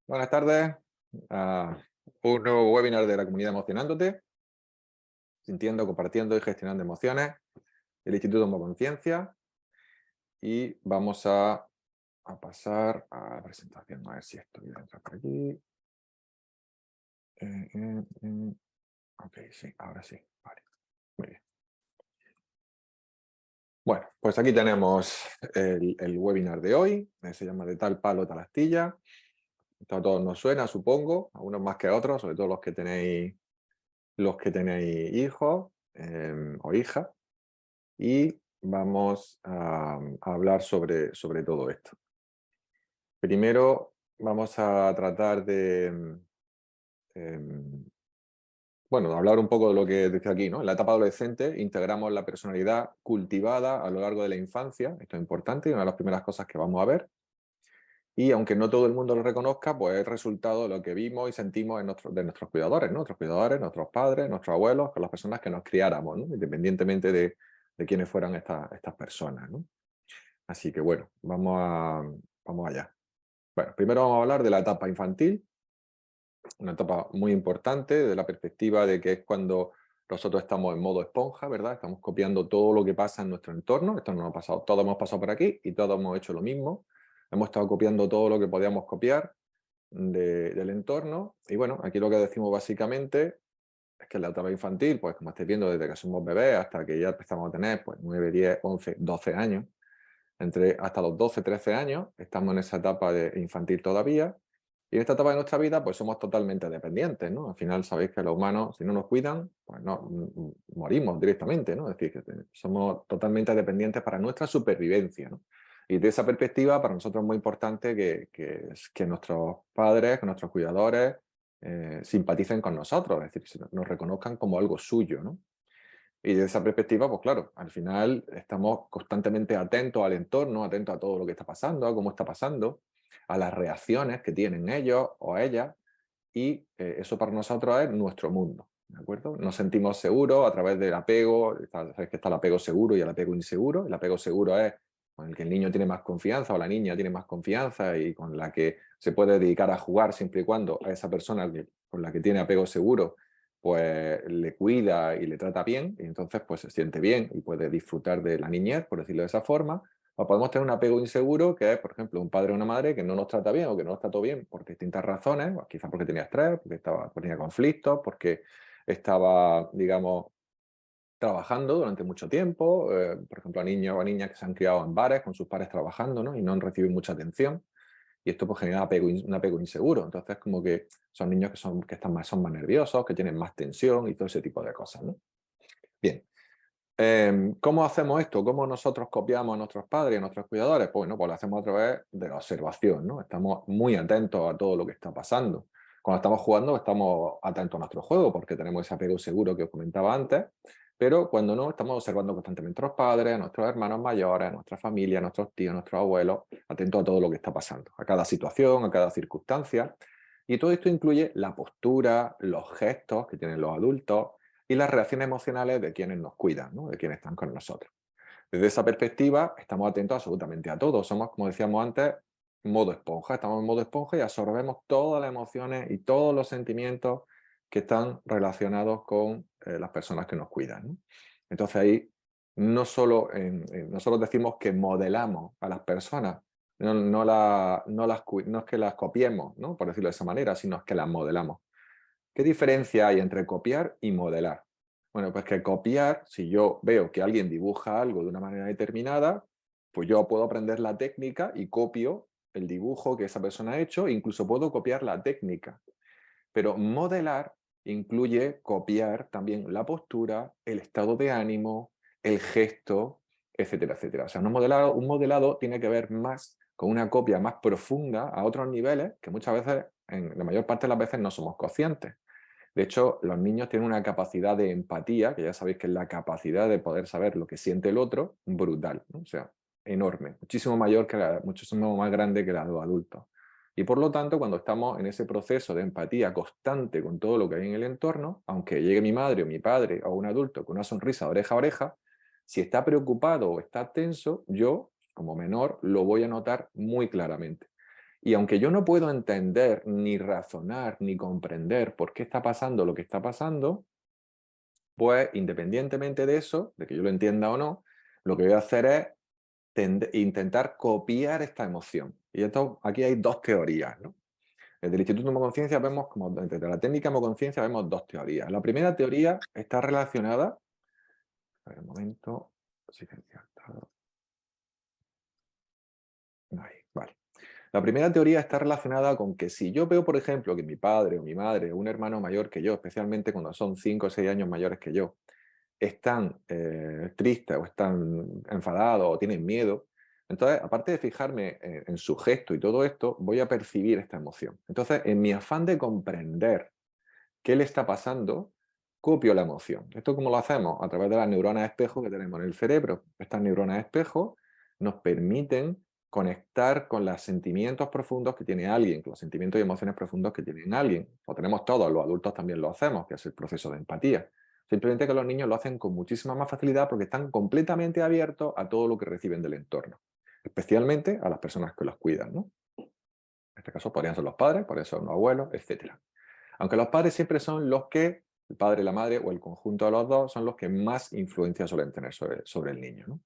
Buenas tardes a un nuevo webinar de la comunidad Emocionándote, sintiendo, compartiendo y gestionando emociones del Instituto Conciencia. Y vamos a pasar a la presentación, a ver si esto voy a entrar por aquí. Eh, eh, eh. Ok, sí, ahora sí, vale, muy bien. Bueno, pues aquí tenemos el webinar de hoy, se llama De tal palo, tal astilla. Esto a todos nos suena, supongo, a unos más que a otros, sobre todo los que tenéis hijos o hijas, y vamos a hablar sobre todo esto. Primero vamos a tratar em, bueno, de hablar un poco de lo que decía aquí, ¿no? En la etapa adolescente integramos la personalidad cultivada a lo largo de la infancia, esto es importante, y una de las primeras cosas que vamos a ver. Y aunque no todo el mundo lo reconozca, pues es resultado de lo que vimos y sentimos de nuestros cuidadores, ¿no? Nuestros cuidadores, nuestros padres, nuestros abuelos, con las personas que nos criáramos, ¿no? Independientemente de quiénes fueran estas personas, ¿no? Así que bueno, vamos allá. Bueno, primero vamos a hablar de la etapa infantil, una etapa muy importante desde la perspectiva de que es cuando nosotros estamos en modo esponja, ¿verdad? Estamos copiando todo lo que pasa en nuestro entorno. Esto nos ha pasado, todos hemos pasado por aquí y todos hemos hecho lo mismo. Hemos estado copiando todo lo que podíamos copiar del entorno. Y bueno, aquí lo que decimos básicamente es que en la etapa infantil, pues como estáis viendo, desde que somos bebés hasta que ya empezamos a tener pues 9, 10, 11, 12 años, hasta los 12, 13 años, estamos en esa etapa de infantil todavía. Y en esta etapa de nuestra vida, pues somos totalmente dependientes, ¿no? Al final sabéis que los humanos, si no nos cuidan, pues no, morimos directamente, ¿no? Es decir, que somos totalmente dependientes para nuestra supervivencia, ¿no? Y de esa perspectiva, para nosotros es muy importante que nuestros padres, que nuestros cuidadores simpaticen con nosotros, es decir, que nos reconozcan como algo suyo, ¿no? Y desde esa perspectiva, pues claro, al final estamos constantemente atentos al entorno, atentos a todo lo que está pasando, a cómo está pasando, a las reacciones que tienen ellos o ellas, y eso para nosotros es nuestro mundo, ¿de acuerdo? Nos sentimos seguros a través del apego, sabes que está el apego seguro y el apego inseguro. El apego seguro es con el que el niño tiene más confianza o la niña tiene más confianza y con la que se puede dedicar a jugar siempre y cuando a esa persona con la que tiene apego seguro pues le cuida y le trata bien, y entonces pues se siente bien y puede disfrutar de la niñez, por decirlo de esa forma. O podemos tener un apego inseguro, que es, por ejemplo, un padre o una madre que no nos trata bien o que no nos trató bien por distintas razones, quizás porque tenía estrés, porque tenía conflictos, porque estaba, digamos, trabajando durante mucho tiempo, por ejemplo, a niños o a niñas que se han criado en bares con sus padres trabajando, ¿no? Y no han recibido mucha atención. Y esto pues genera un apego inseguro. Entonces, como que son niños son más nerviosos, que tienen más tensión y todo ese tipo de cosas, ¿no? Bien. ¿Cómo hacemos esto? ¿Cómo nosotros copiamos a nuestros padres y a nuestros cuidadores? Pues, bueno, pues lo hacemos a través de la observación, ¿no? Estamos muy atentos a todo lo que está pasando. Cuando estamos jugando, estamos atentos a nuestro juego porque tenemos ese apego seguro que os comentaba antes, pero cuando no, estamos observando constantemente a nuestros padres, a nuestros hermanos mayores, a nuestra familia, a nuestros tíos, a nuestros abuelos, atentos a todo lo que está pasando, a cada situación, a cada circunstancia. Y todo esto incluye la postura, los gestos que tienen los adultos, y las reacciones emocionales de quienes nos cuidan, ¿no? De quienes están con nosotros. Desde esa perspectiva, estamos atentos absolutamente a todo. Somos, como decíamos antes, modo esponja. Estamos en modo esponja y absorbemos todas las emociones y todos los sentimientos que están relacionados con las personas que nos cuidan, ¿no? Entonces ahí nosotros decimos que modelamos a las personas, no es que las copiemos, ¿no? Por decirlo de esa manera, sino es que las modelamos. ¿Qué diferencia hay entre copiar y modelar? Bueno, pues que copiar, si yo veo que alguien dibuja algo de una manera determinada, pues yo puedo aprender la técnica y copio el dibujo que esa persona ha hecho, e incluso puedo copiar la técnica. Pero modelar incluye copiar también la postura, el estado de ánimo, el gesto, etcétera, etcétera. O sea, un modelado tiene que ver más con una copia más profunda a otros niveles que muchas veces, en la mayor parte de las veces, no somos conscientes. De hecho, los niños tienen una capacidad de empatía, que ya sabéis que es la capacidad de poder saber lo que siente el otro, brutal, ¿no? O sea, enorme, muchísimo más grande que la de los adultos. Y por lo tanto, cuando estamos en ese proceso de empatía constante con todo lo que hay en el entorno, aunque llegue mi madre o mi padre o un adulto con una sonrisa de oreja a oreja, si está preocupado o está tenso, yo, como menor, lo voy a notar muy claramente. Y aunque yo no puedo entender, ni razonar, ni comprender por qué está pasando lo que está pasando, pues independientemente de eso, de que yo lo entienda o no, lo que voy a hacer es intentar copiar esta emoción. Y esto, aquí hay dos teorías, ¿no? Desde el Instituto de Homoconciencia vemos, como desde la técnica Homoconciencia vemos dos teorías. La primera teoría está relacionada, a ver un momento, silenciar todo. Ahí, vale. La primera teoría está relacionada con que si yo veo, por ejemplo, que mi padre o mi madre o un hermano mayor que yo, especialmente cuando son 5 o 6 años mayores que yo, están tristes o están enfadados o tienen miedo, entonces, aparte de fijarme en su gesto y todo esto, voy a percibir esta emoción. Entonces, en mi afán de comprender qué le está pasando, copio la emoción. ¿Esto cómo lo hacemos? A través de las neuronas espejo que tenemos en el cerebro. Estas neuronas espejo nos permiten conectar con los sentimientos profundos que tiene alguien, con los sentimientos y emociones profundos que tiene alguien. Lo tenemos todos, los adultos también lo hacemos, que es el proceso de empatía. Simplemente que los niños lo hacen con muchísima más facilidad porque están completamente abiertos a todo lo que reciben del entorno, especialmente a las personas que los cuidan, ¿no? En este caso podrían ser los padres, podrían ser los abuelos, etcétera. Aunque los padres siempre son los que, el padre, la madre o el conjunto de los dos, son los que más influencia suelen tener sobre el niño, ¿no?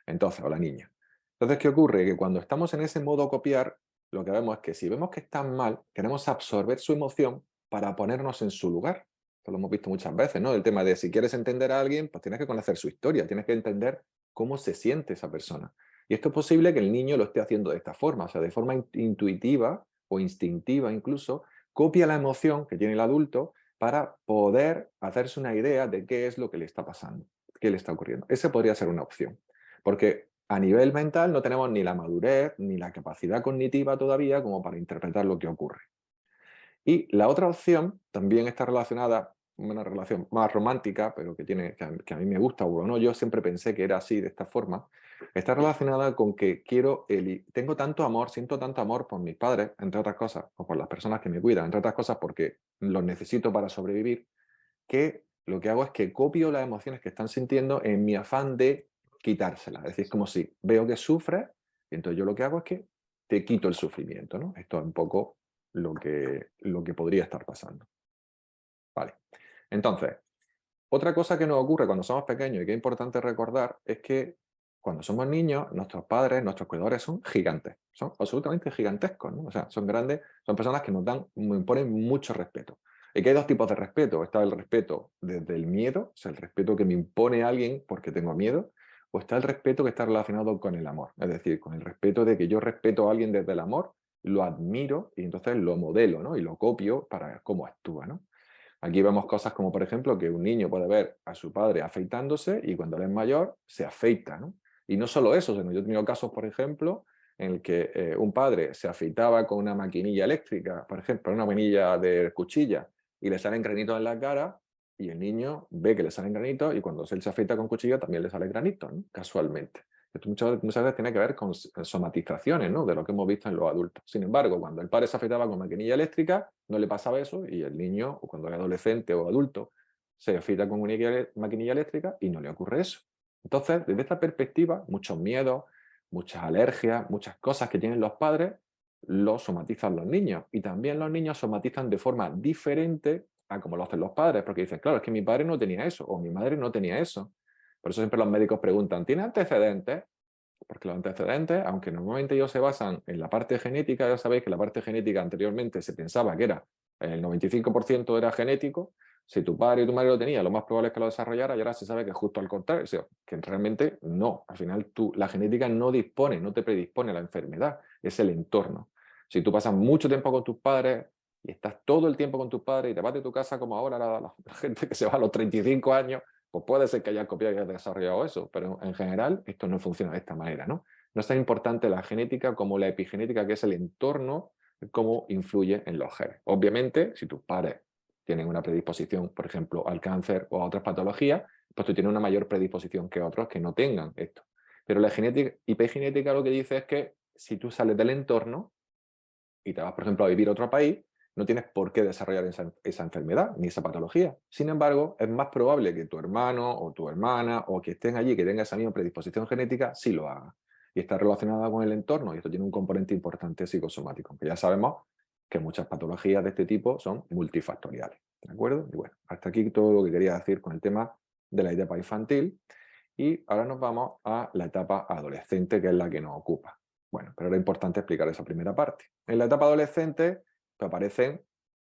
Entonces, o la niña. Entonces, ¿qué ocurre? Que cuando estamos en ese modo copiar, lo que vemos es que si vemos que están mal, queremos absorber su emoción para ponernos en su lugar. Esto lo hemos visto muchas veces, ¿no? El tema de si quieres entender a alguien, pues tienes que conocer su historia, tienes que entender cómo se siente esa persona. Y esto es posible que el niño lo esté haciendo de esta forma, o sea, de forma intuitiva o instintiva incluso, copia la emoción que tiene el adulto para poder hacerse una idea de qué es lo que le está pasando, qué le está ocurriendo. Esa podría ser una opción, porque a nivel mental no tenemos ni la madurez ni la capacidad cognitiva todavía como para interpretar lo que ocurre. Y la otra opción también está relacionada, una relación más romántica, pero que a mí me gusta, o no, yo siempre pensé que era así, de esta forma, está relacionada con que tengo tanto amor, siento tanto amor por mis padres, entre otras cosas, o por las personas que me cuidan, entre otras cosas porque los necesito para sobrevivir, que lo que hago es que copio las emociones que están sintiendo en mi afán de quitárselas. Es decir, es como si veo que sufre, y entonces yo lo que hago es que te quito el sufrimiento, ¿no? Esto es un poco lo que podría estar pasando. Vale. Entonces, otra cosa que nos ocurre cuando somos pequeños y que es importante recordar es que cuando somos niños, nuestros padres, nuestros cuidadores son gigantes, son absolutamente gigantescos, ¿no? O sea, son grandes, son personas que nos imponen mucho respeto. Y que hay dos tipos de respeto. Está el respeto desde el miedo, o sea, el respeto que me impone alguien porque tengo miedo, o está el respeto que está relacionado con el amor, es decir, con el respeto de que yo respeto a alguien desde el amor, lo admiro y entonces lo modelo, ¿no? Y lo copio para ver cómo actúa, ¿no? Aquí vemos cosas como, por ejemplo, que un niño puede ver a su padre afeitándose y cuando él es mayor se afeita, ¿no? Y no solo eso, sino yo he tenido casos, por ejemplo, en el que un padre se afeitaba con una maquinilla eléctrica, por ejemplo, una maquinilla de cuchilla, y le salen granitos en la cara, y el niño ve que le salen granitos, y cuando él se afeita con cuchilla también le sale granitos, ¿no? Casualmente. Esto muchas veces tiene que ver con somatizaciones, ¿no? De lo que hemos visto en los adultos. Sin embargo, cuando el padre se afeitaba con maquinilla eléctrica, no le pasaba eso y el niño, o cuando es adolescente o adulto, se afeita con una maquinilla eléctrica y no le ocurre eso. Entonces, desde esta perspectiva, muchos miedos, muchas alergias, muchas cosas que tienen los padres, los somatizan los niños. Y también los niños somatizan de forma diferente a como lo hacen los padres, porque dicen, claro, es que mi padre no tenía eso, o mi madre no tenía eso. Por eso siempre los médicos preguntan, ¿tiene antecedentes? Porque los antecedentes, aunque normalmente ellos se basan en la parte genética, ya sabéis que la parte genética anteriormente se pensaba que era el 95% era genético. Si tu padre y tu madre lo tenían, lo más probable es que lo desarrollara y ahora se sabe que es justo al contrario, o sea, que realmente no. Al final la genética no dispone, no te predispone a la enfermedad, es el entorno. Si tú pasas mucho tiempo con tus padres y estás todo el tiempo con tus padres y te vas de tu casa como ahora la gente que se va a los 35 años, pues puede ser que hayas copiado y hayas desarrollado eso, pero en general esto no funciona de esta manera, ¿no? No es tan importante la genética como la epigenética, que es el entorno, cómo influye en los genes. Obviamente, si tus padres tienen una predisposición, por ejemplo, al cáncer o a otras patologías, pues tú tienes una mayor predisposición que otros que no tengan esto. Pero la epigenética lo que dice es que si tú sales del entorno y te vas, por ejemplo, a vivir a otro país, no tienes por qué desarrollar esa enfermedad ni esa patología. Sin embargo, es más probable que tu hermano o tu hermana o que estén allí, que tenga esa misma predisposición genética, sí lo haga. y está relacionada con el entorno, y esto tiene un componente importante psicosomático, aunque ya sabemos que muchas patologías de este tipo son multifactoriales, ¿de acuerdo? Y bueno, hasta aquí todo lo que quería decir con el tema de la etapa infantil, y ahora nos vamos a la etapa adolescente, que es la que nos ocupa. Bueno, pero era importante explicar esa primera parte. En la etapa adolescente pues aparecen,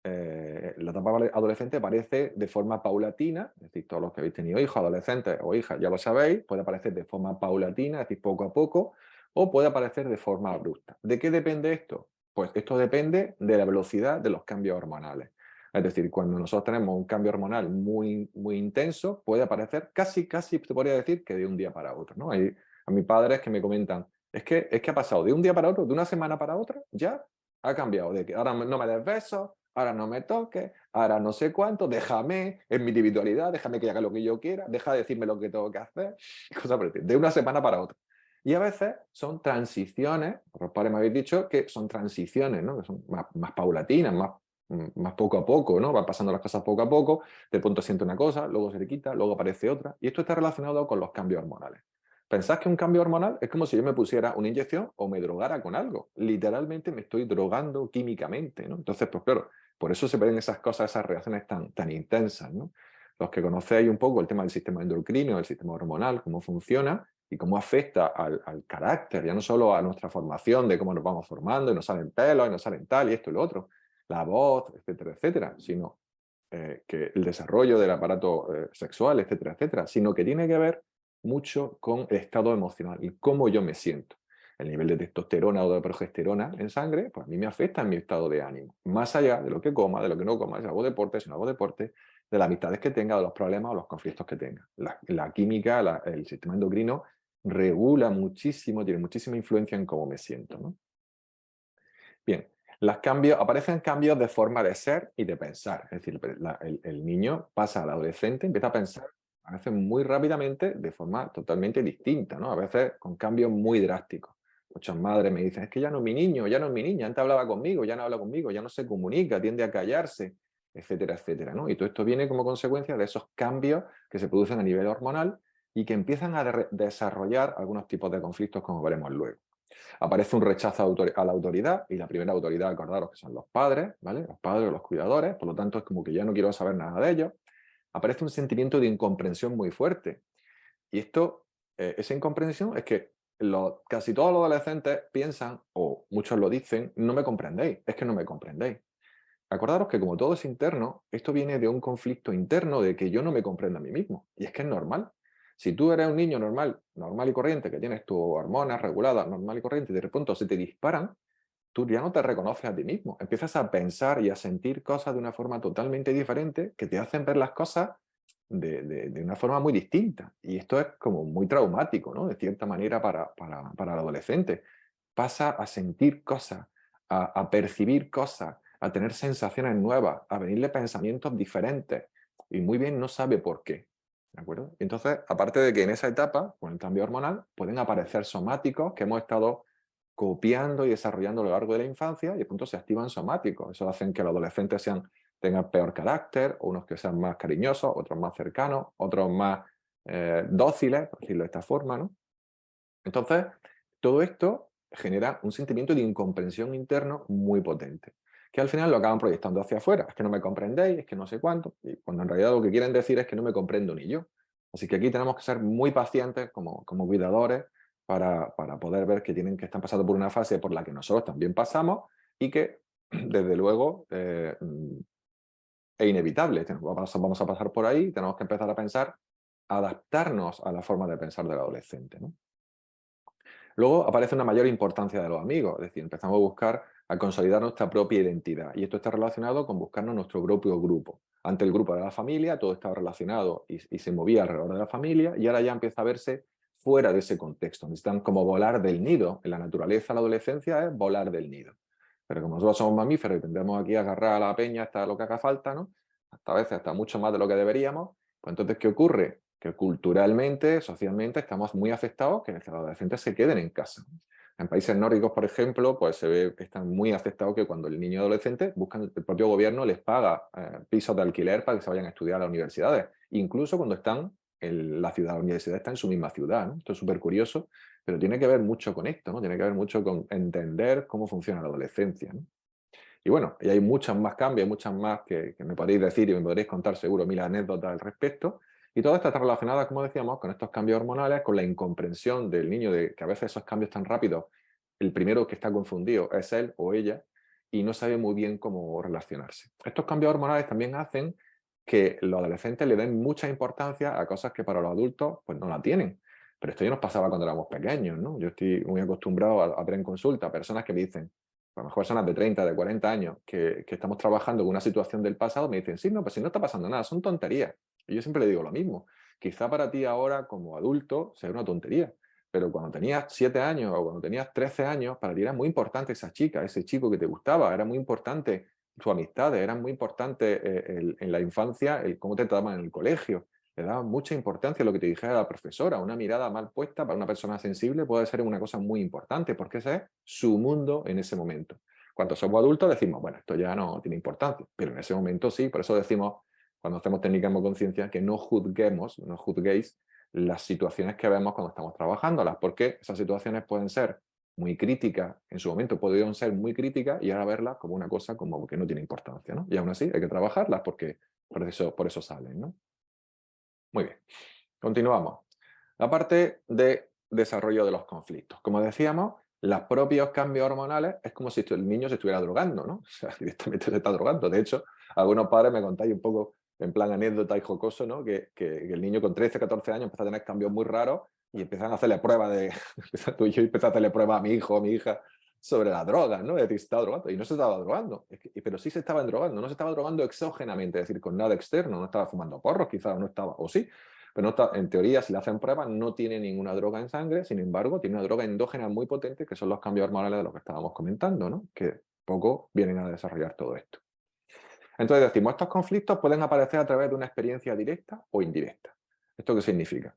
la etapa adolescente aparece de forma paulatina, es decir, todos los que habéis tenido hijos, adolescentes o hijas, ya lo sabéis, puede aparecer de forma paulatina, es decir, poco a poco, o puede aparecer de forma abrupta. ¿De qué depende esto? Pues esto depende de la velocidad de los cambios hormonales. Es decir, cuando nosotros tenemos un cambio hormonal muy, muy intenso, puede aparecer casi, te podría decir que de un día para otro, ¿no? Hay a mis padres que me comentan, es que ha pasado de un día para otro, de una semana para otra, ya ha cambiado, de que ahora no me des besos, ahora no me toques, ahora no sé cuánto, déjame en mi individualidad, déjame que haga lo que yo quiera, deja de decirme lo que tengo que hacer, cosas por el estilo, de una semana para otra. Y a veces son transiciones, los padres me habéis dicho que son transiciones, ¿no? Que son más paulatinas, más poco a poco, ¿no? Van pasando las cosas poco a poco, de pronto siente una cosa, luego se le quita, luego aparece otra, y esto está relacionado con los cambios hormonales. ¿Pensás que un cambio hormonal es como si yo me pusiera una inyección o me drogara con algo? Literalmente me estoy drogando químicamente, ¿no? Entonces, pues claro, por eso se ven esas cosas, esas reacciones tan intensas, ¿no? Los que conocéis un poco el tema del sistema endocrino, el sistema hormonal, cómo funciona y cómo afecta al carácter, ya no solo a nuestra formación, de cómo nos vamos formando, y nos salen pelos, y nos salen tal, y esto y lo otro, la voz, etcétera, etcétera, sino que el desarrollo del aparato sexual, etcétera, etcétera, sino que tiene que ver mucho con el estado emocional y cómo yo me siento. El nivel de testosterona o de progesterona en sangre, pues a mí me afecta en mi estado de ánimo. Más allá de lo que coma, de lo que no coma, si hago deporte, si no hago deporte, de las amistades que tenga, de los problemas o los conflictos que tenga. La química, el sistema endocrino regula muchísimo, tiene muchísima influencia en cómo me siento, ¿no? Bien, aparecen cambios de forma de ser y de pensar. Es decir, el niño pasa al adolescente, empieza a pensar a veces muy rápidamente de forma totalmente distinta, ¿no? A veces con cambios muy drásticos. Muchas madres me dicen, es que ya no es mi niño, ya no es mi niña, antes hablaba conmigo, ya no habla conmigo, ya no se comunica, tiende a callarse, etcétera, etcétera, ¿no? Y todo esto viene como consecuencia de esos cambios que se producen a nivel hormonal y que empiezan a desarrollar algunos tipos de conflictos, como veremos luego. Aparece un rechazo a la autoridad, y la primera autoridad, acordaros que son los padres, ¿vale? Los padres o los cuidadores, por lo tanto es como que ya no quiero saber nada de ellos. Aparece un sentimiento de incomprensión muy fuerte. Y esto, esa incomprensión es que casi todos los adolescentes piensan, o muchos lo dicen, no me comprendéis, es que no me comprendéis. Acordaros que como todo es interno, esto viene de un conflicto interno de que yo no me comprendo a mí mismo. Y es que es normal. Si tú eres un niño normal, normal y corriente, que tienes tus hormonas reguladas, normal y corriente, y de repente se te disparan, tú ya no te reconoces a ti mismo. Empiezas a pensar y a sentir cosas de una forma totalmente diferente que te hacen ver las cosas de una forma muy distinta. Y esto es como muy traumático, ¿no? De cierta manera para el adolescente. Pasa a sentir cosas, a percibir cosas, a tener sensaciones nuevas, a venirle pensamientos diferentes. Y muy bien no sabe por qué. ¿De acuerdo? Entonces, aparte de que en esa etapa, con el cambio hormonal, pueden aparecer somáticos que hemos estado copiando y desarrollando a lo largo de la infancia, y de pronto se activan somáticos. Eso hace que los adolescentes tengan peor carácter, o unos que sean más cariñosos, otros más cercanos, otros más dóciles, por decirlo de esta forma, ¿no? Entonces, todo esto genera un sentimiento de incomprensión interno muy potente, que al final lo acaban proyectando hacia afuera. Es que no me comprendéis, es que no sé cuánto, y cuando en realidad lo que quieren decir es que no me comprendo ni yo. Así que aquí tenemos que ser muy pacientes como cuidadores para poder ver que están pasando por una fase por la que nosotros también pasamos y que, desde luego, es inevitable. Vamos a pasar por ahí, tenemos que empezar a pensar, adaptarnos a la forma de pensar del adolescente, ¿no? Luego aparece una mayor importancia de los amigos, es decir, empezamos a buscar, a consolidar nuestra propia identidad, y esto está relacionado con buscarnos nuestro propio grupo. Ante el grupo de la familia, todo estaba relacionado y se movía alrededor de la familia, y ahora ya empieza a verse fuera de ese contexto. Necesitan como volar del nido. En la naturaleza, la adolescencia es volar del nido. Pero como nosotros somos mamíferos y tendremos aquí a agarrar a la peña hasta lo que haga falta, ¿no? Hasta a veces hasta mucho más de lo que deberíamos, pues entonces, ¿qué ocurre? Que culturalmente, socialmente, estamos muy afectados que los adolescentes se queden en casa. En países nórdicos, por ejemplo, pues se ve que están muy aceptados que cuando el niño adolescente buscan, el propio gobierno les paga pisos de alquiler para que se vayan a estudiar a las universidades, incluso cuando están la universidad está en su misma ciudad, ¿no? Esto es súper curioso, pero tiene que ver mucho con esto, ¿no? Tiene que ver mucho con entender cómo funciona la adolescencia, ¿no? Y bueno, y hay muchas más cambios, hay muchas más que me podéis decir y me podréis contar seguro 1000 anécdotas al respecto. Y todo esto está relacionado, como decíamos, con estos cambios hormonales, con la incomprensión del niño de que a veces esos cambios tan rápidos, el primero que está confundido es él o ella y no sabe muy bien cómo relacionarse. Estos cambios hormonales también hacen que los adolescentes le den mucha importancia a cosas que para los adultos pues no la tienen. Pero esto ya nos pasaba cuando éramos pequeños, ¿no? Yo estoy muy acostumbrado a ver en consulta a personas que me dicen, a lo mejor personas de 30, de 40 años, que estamos trabajando con una situación del pasado, me dicen, sí, no, pues si no está pasando nada, son tonterías. Y yo siempre le digo lo mismo. Quizá para ti ahora, como adulto, sea una tontería, pero cuando tenías 7 años o cuando tenías 13 años, para ti era muy importante esa chica, ese chico que te gustaba, era muy importante tu amistad, era muy importante en la infancia el cómo te trataban en el colegio. Le daba mucha importancia a lo que te dijera la profesora. Una mirada mal puesta para una persona sensible puede ser una cosa muy importante, porque ese es su mundo en ese momento. Cuando somos adultos decimos, bueno, esto ya no tiene importancia, pero en ese momento sí. Por eso decimos, cuando hacemos técnica de conciencia, que no juzguemos, no juzguéis las situaciones que vemos cuando estamos trabajándolas, porque esas situaciones pueden ser muy críticas, en su momento podrían ser muy críticas y ahora verlas como una cosa como que no tiene importancia, ¿no? Y aún así hay que trabajarlas porque por eso salen, ¿no? Muy bien, continuamos. La parte de desarrollo de los conflictos. Como decíamos, los propios cambios hormonales es como si el niño se estuviera drogando, ¿no? O sea, directamente se está drogando. De hecho, algunos padres me contáis un poco en plan anécdota y jocoso, ¿no? Que el niño con 13, 14 años empieza a tener cambios muy raros y empiezan a hacerle pruebas de... tú y yo empezamos a hacerle pruebas a mi hijo o a mi hija sobre la droga, ¿no? Es decir, se estaba drogando y no se estaba drogando, pero sí se estaba drogando, no se estaba drogando exógenamente, es decir, con nada externo, no estaba fumando porros quizás, no estaba, o sí, pero no está, en teoría, si le hacen pruebas, no tiene ninguna droga en sangre, sin embargo, tiene una droga endógena muy potente, que son los cambios hormonales de los que estábamos comentando, ¿no? Que poco vienen a desarrollar todo esto. Entonces decimos, estos conflictos pueden aparecer a través de una experiencia directa o indirecta. ¿Esto qué significa?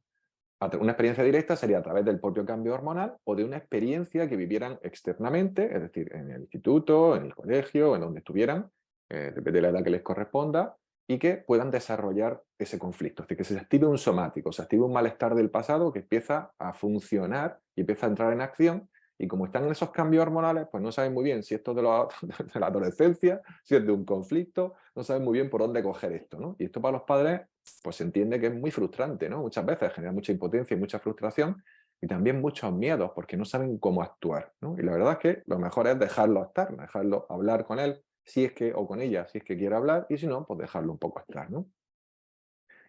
Una experiencia directa sería a través del propio cambio hormonal o de una experiencia que vivieran externamente, es decir, en el instituto, en el colegio, en donde estuvieran, depende de la edad que les corresponda, y que puedan desarrollar ese conflicto. Es decir, que se active un somático, se active un malestar del pasado que empieza a funcionar y empieza a entrar en acción. Y como están en esos cambios hormonales, pues no saben muy bien si esto es de la adolescencia, si es de un conflicto, no saben muy bien por dónde coger esto, ¿no? Y esto para los padres pues se entiende que es muy frustrante, ¿no? Muchas veces genera mucha impotencia y mucha frustración y también muchos miedos porque no saben cómo actuar, ¿no? Y la verdad es que lo mejor es dejarlo estar, dejarlo hablar con él, si es que, o con ella, si es que quiere hablar, y si no, pues dejarlo un poco estar, ¿no?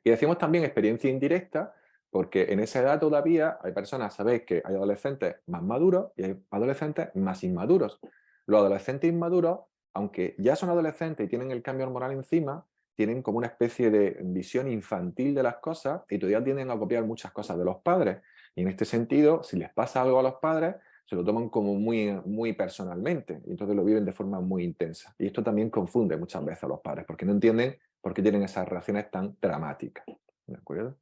Y decimos también experiencia indirecta, porque en esa edad todavía hay personas, sabéis que hay adolescentes más maduros y hay adolescentes más inmaduros. Los adolescentes inmaduros, aunque ya son adolescentes y tienen el cambio hormonal encima, tienen como una especie de visión infantil de las cosas y todavía tienden a copiar muchas cosas de los padres. Y en este sentido, si les pasa algo a los padres, se lo toman como muy personalmente y entonces lo viven de forma muy intensa. Y esto también confunde muchas veces a los padres porque no entienden por qué tienen esas reacciones tan dramáticas. ¿De acuerdo?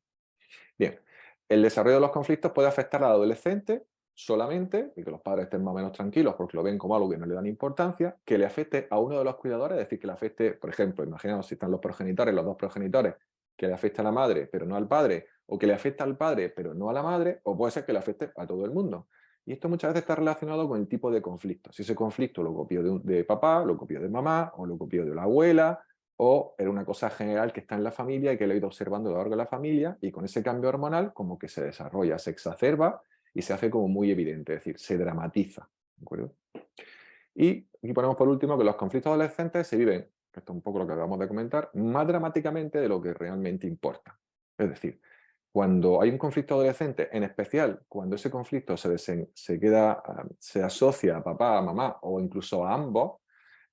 Bien, el desarrollo de los conflictos puede afectar al adolescente solamente, y que los padres estén más o menos tranquilos porque lo ven como algo que no le dan importancia, que le afecte a uno de los cuidadores, es decir, que le afecte, por ejemplo, imaginamos si están los progenitores, los dos progenitores, que le afecte a la madre pero no al padre, o que le afecte al padre pero no a la madre, o puede ser que le afecte a todo el mundo. Y esto muchas veces está relacionado con el tipo de conflicto. Si ese conflicto lo copió de papá, lo copió de mamá, o lo copió de la abuela, o era una cosa general que está en la familia y que lo he ido observando a lo largo de la familia y con ese cambio hormonal como que se desarrolla, se exacerba y se hace como muy evidente, es decir, se dramatiza. ¿De acuerdo? Y aquí ponemos por último que los conflictos adolescentes se viven, esto es un poco lo que acabamos de comentar, más dramáticamente de lo que realmente importa. Es decir, cuando hay un conflicto adolescente, en especial cuando ese conflicto se asocia a papá, a mamá o incluso a ambos,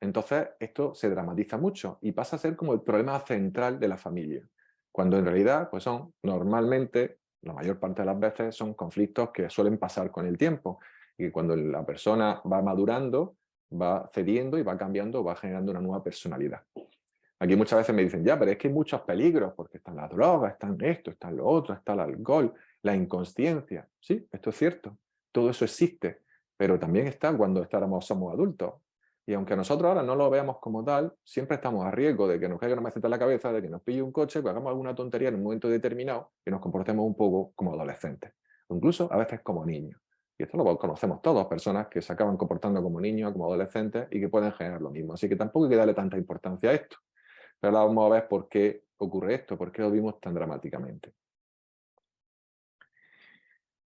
entonces esto se dramatiza mucho y pasa a ser como el problema central de la familia. Cuando en realidad, pues son normalmente, la mayor parte de las veces, son conflictos que suelen pasar con el tiempo y que cuando la persona va madurando, va cediendo y va cambiando, va generando una nueva personalidad. Aquí muchas veces me dicen, ya, pero es que hay muchos peligros, porque están las drogas, están esto, está lo otro, está el alcohol, la inconsciencia. Sí, esto es cierto, todo eso existe, pero también está cuando somos adultos. Y aunque nosotros ahora no lo veamos como tal, siempre estamos a riesgo de que nos caiga una maceta en la cabeza, de que nos pille un coche, que hagamos alguna tontería en un momento determinado y nos comportemos un poco como adolescentes, o incluso a veces como niños. Y esto lo conocemos todos, personas que se acaban comportando como niños, como adolescentes y que pueden generar lo mismo. Así que tampoco hay que darle tanta importancia a esto. Pero ahora vamos a ver por qué ocurre esto, por qué lo vimos tan dramáticamente.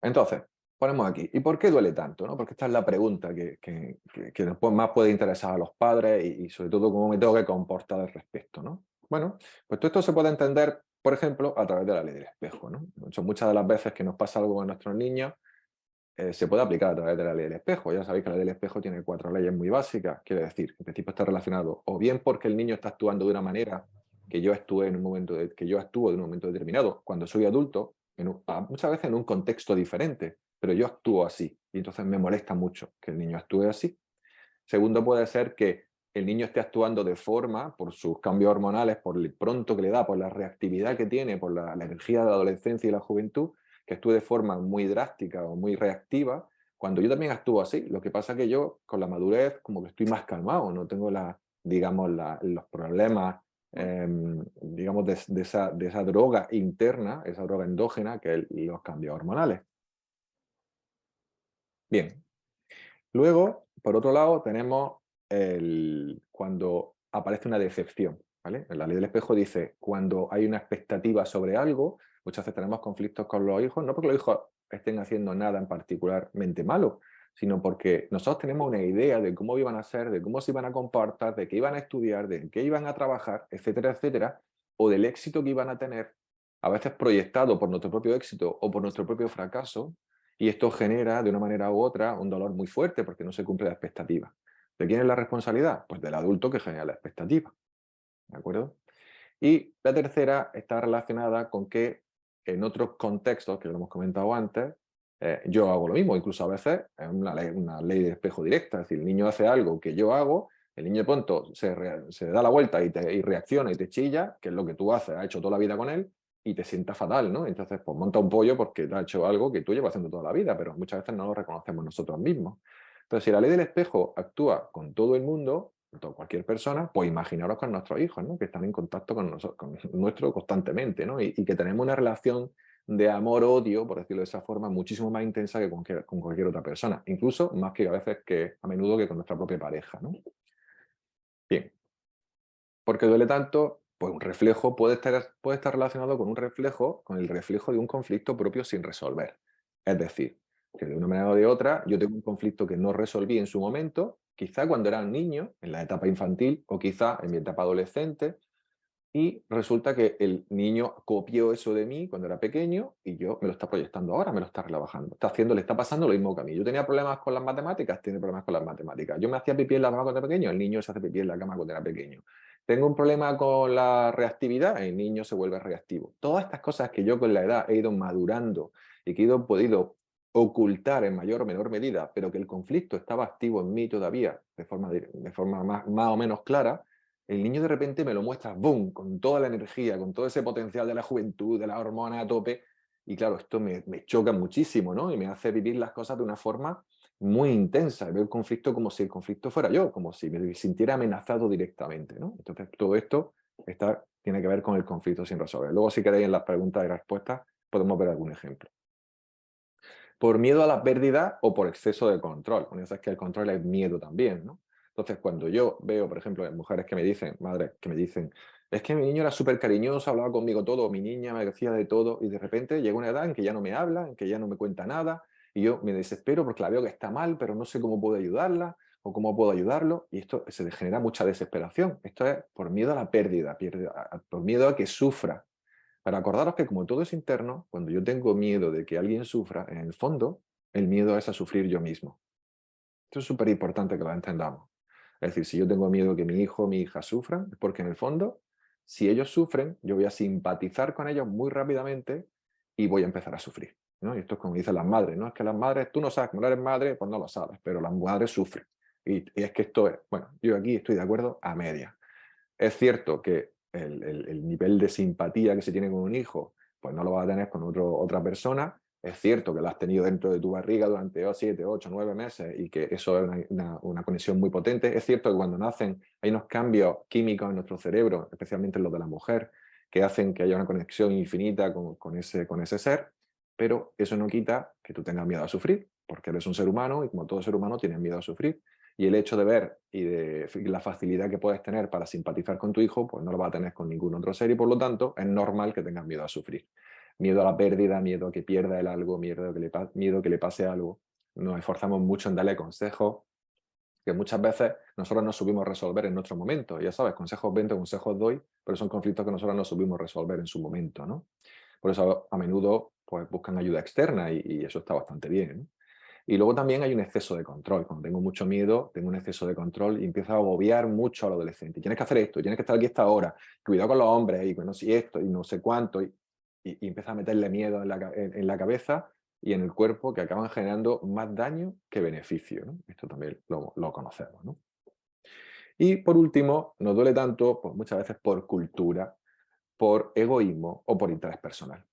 Entonces, ponemos aquí, ¿y por qué duele tanto? ¿No? Porque esta es la pregunta que después más puede interesar a los padres y sobre todo cómo me tengo que comportar al respecto, ¿no? Bueno, pues todo esto se puede entender, por ejemplo, a través de la ley del espejo, ¿no? Muchas de las veces que nos pasa algo con nuestros niños, se puede aplicar a través de la ley del espejo. Ya sabéis que la ley del espejo tiene 4 leyes muy básicas. Quiere decir, en principio está relacionado o bien porque el niño está actuando de una manera que yo actúe en un momento que yo actúo en un momento determinado. Cuando soy adulto, muchas veces en un contexto diferente, pero yo actúo así. Y entonces me molesta mucho que el niño actúe así. Segundo, puede ser que el niño esté actuando de forma, por sus cambios hormonales, por el pronto que le da, por la reactividad que tiene, por la energía de la adolescencia y la juventud, que actúe de forma muy drástica o muy reactiva, cuando yo también actúo así. Lo que pasa es que yo, con la madurez, como que estoy más calmado, no tengo digamos, los problemas, digamos, de esa droga interna, esa droga endógena, que es los cambios hormonales. Bien, luego, por otro lado, tenemos cuando aparece una decepción, ¿vale? En la ley del espejo dice, cuando hay una expectativa sobre algo, muchas veces tenemos conflictos con los hijos, no porque los hijos estén haciendo nada en particularmente malo, sino porque nosotros tenemos una idea de cómo iban a ser, de cómo se iban a comportar, de qué iban a estudiar, de en qué iban a trabajar, etcétera, etcétera, o del éxito que iban a tener, a veces proyectado por nuestro propio éxito o por nuestro propio fracaso, y esto genera, de una manera u otra, un dolor muy fuerte porque no se cumple la expectativa. ¿De quién es la responsabilidad? Pues del adulto que genera la expectativa. ¿De acuerdo? Y la tercera está relacionada con que en otros contextos, que lo hemos comentado antes, yo hago lo mismo. Incluso a veces es una ley de espejo directa. Es decir, el niño hace algo que yo hago, el niño de pronto se da la vuelta y reacciona y te chilla, que es lo que tú haces, has hecho toda la vida con él, y te sienta fatal, ¿no? Entonces, pues monta un pollo porque te ha hecho algo que tú llevas haciendo toda la vida, pero muchas veces no lo reconocemos nosotros mismos. Entonces, si la ley del espejo actúa con todo el mundo, con cualquier persona, pues imaginaros con nuestros hijos, ¿no? Que están en contacto con nosotros, con nuestro constantemente, ¿no? Y que tenemos una relación de amor-odio, por decirlo de esa forma, muchísimo más intensa que con cualquier otra persona, incluso más que a veces que a menudo que con nuestra propia pareja, ¿no? Bien, ¿por qué duele tanto? Pues un reflejo puede estar relacionado con un reflejo, con el reflejo de un conflicto propio sin resolver. Es decir, que de una manera o de otra yo tengo un conflicto que no resolví en su momento, quizá cuando era un niño, en la etapa infantil, o quizá en mi etapa adolescente, y resulta que el niño copió eso de mí cuando era pequeño y yo me lo está proyectando ahora, me lo está relajando. Le está pasando lo mismo que a mí. Yo tenía problemas con las matemáticas, tiene problemas con las matemáticas. Yo me hacía pipí en la cama cuando era pequeño, el niño se hace pipí en la cama cuando era pequeño. Tengo un problema con la reactividad, el niño se vuelve reactivo. Todas estas cosas que yo con la edad he ido madurando y que he podido ocultar en mayor o menor medida, pero que el conflicto estaba activo en mí todavía de forma más o menos clara, el niño de repente me lo muestra, ¡boom!, con toda la energía, con todo ese potencial de la juventud, de la hormona a tope. Y claro, esto me choca muchísimo, ¿no? Y me hace vivir las cosas de una forma muy intensa. Veo el conflicto como si el conflicto fuera yo, como si me sintiera amenazado directamente, ¿no? Entonces, todo esto tiene que ver con el conflicto sin resolver. Luego, si queréis, en las preguntas y respuestas, podemos ver algún ejemplo. Por miedo a la pérdida o por exceso de control. Bueno, ya sabes que el control es miedo también, ¿no? Entonces, cuando yo veo, por ejemplo, en mujeres que me dicen, madres que me dicen, es que mi niño era súper cariñoso, hablaba conmigo todo, mi niña me decía de todo, y de repente llega una edad en que ya no me habla, en que ya no me cuenta nada, y yo me desespero porque la veo que está mal, pero no sé cómo puedo ayudarla o cómo puedo ayudarlo, y esto se le genera mucha desesperación. Esto es por miedo a la pérdida, por miedo a que sufra. Para acordaros que como todo es interno, cuando yo tengo miedo de que alguien sufra, en el fondo, el miedo es a sufrir yo mismo. Esto es súper importante que lo entendamos. Es decir, si yo tengo miedo que mi hijo o mi hija sufran, es porque en el fondo, si ellos sufren, yo voy a simpatizar con ellos muy rápidamente y voy a empezar a sufrir, ¿no? Y esto es como dicen las madres, ¿no? Es que las madres, tú no sabes, como no eres madre, pues no lo sabes, pero las madres sufren. Y es que esto es, bueno, yo aquí estoy de acuerdo a media. Es cierto que el nivel de simpatía que se tiene con un hijo, pues no lo vas a tener con otra persona. Es cierto que lo has tenido dentro de tu barriga durante 7, 8, 9 meses y que eso es una conexión muy potente. Es cierto que cuando nacen hay unos cambios químicos en nuestro cerebro, especialmente en los de la mujer, que hacen que haya una conexión infinita con ese ser, pero eso no quita que tú tengas miedo a sufrir, porque eres un ser humano y como todo ser humano tienes miedo a sufrir. Y el hecho de ver y de la facilidad que puedes tener para simpatizar con tu hijo, pues no lo va a tener con ningún otro ser y por lo tanto es normal que tengas miedo a sufrir. Miedo a la pérdida, miedo a que pierda él algo, miedo a que le pase algo. Nos esforzamos mucho en darle consejos que muchas veces nosotros no supimos resolver en nuestro momento. Ya sabes, consejos 20, consejos doy, pero son conflictos que nosotros no supimos resolver en su momento, ¿no? Por eso a menudo pues, buscan ayuda externa y eso está bastante bien, ¿no? Y luego también hay un exceso de control. Cuando tengo mucho miedo, tengo un exceso de control y empiezo a agobiar mucho al adolescente. Tienes que hacer esto, tienes que estar aquí a esta hora, cuidado con los hombres, y bueno, si esto, y no sé cuánto, y empieza a meterle miedo en la cabeza y en el cuerpo que acaban generando más daño que beneficio, ¿no? Esto también lo conocemos, ¿no? Y por último, nos duele tanto, pues muchas veces por cultura, por egoísmo o por interés personal.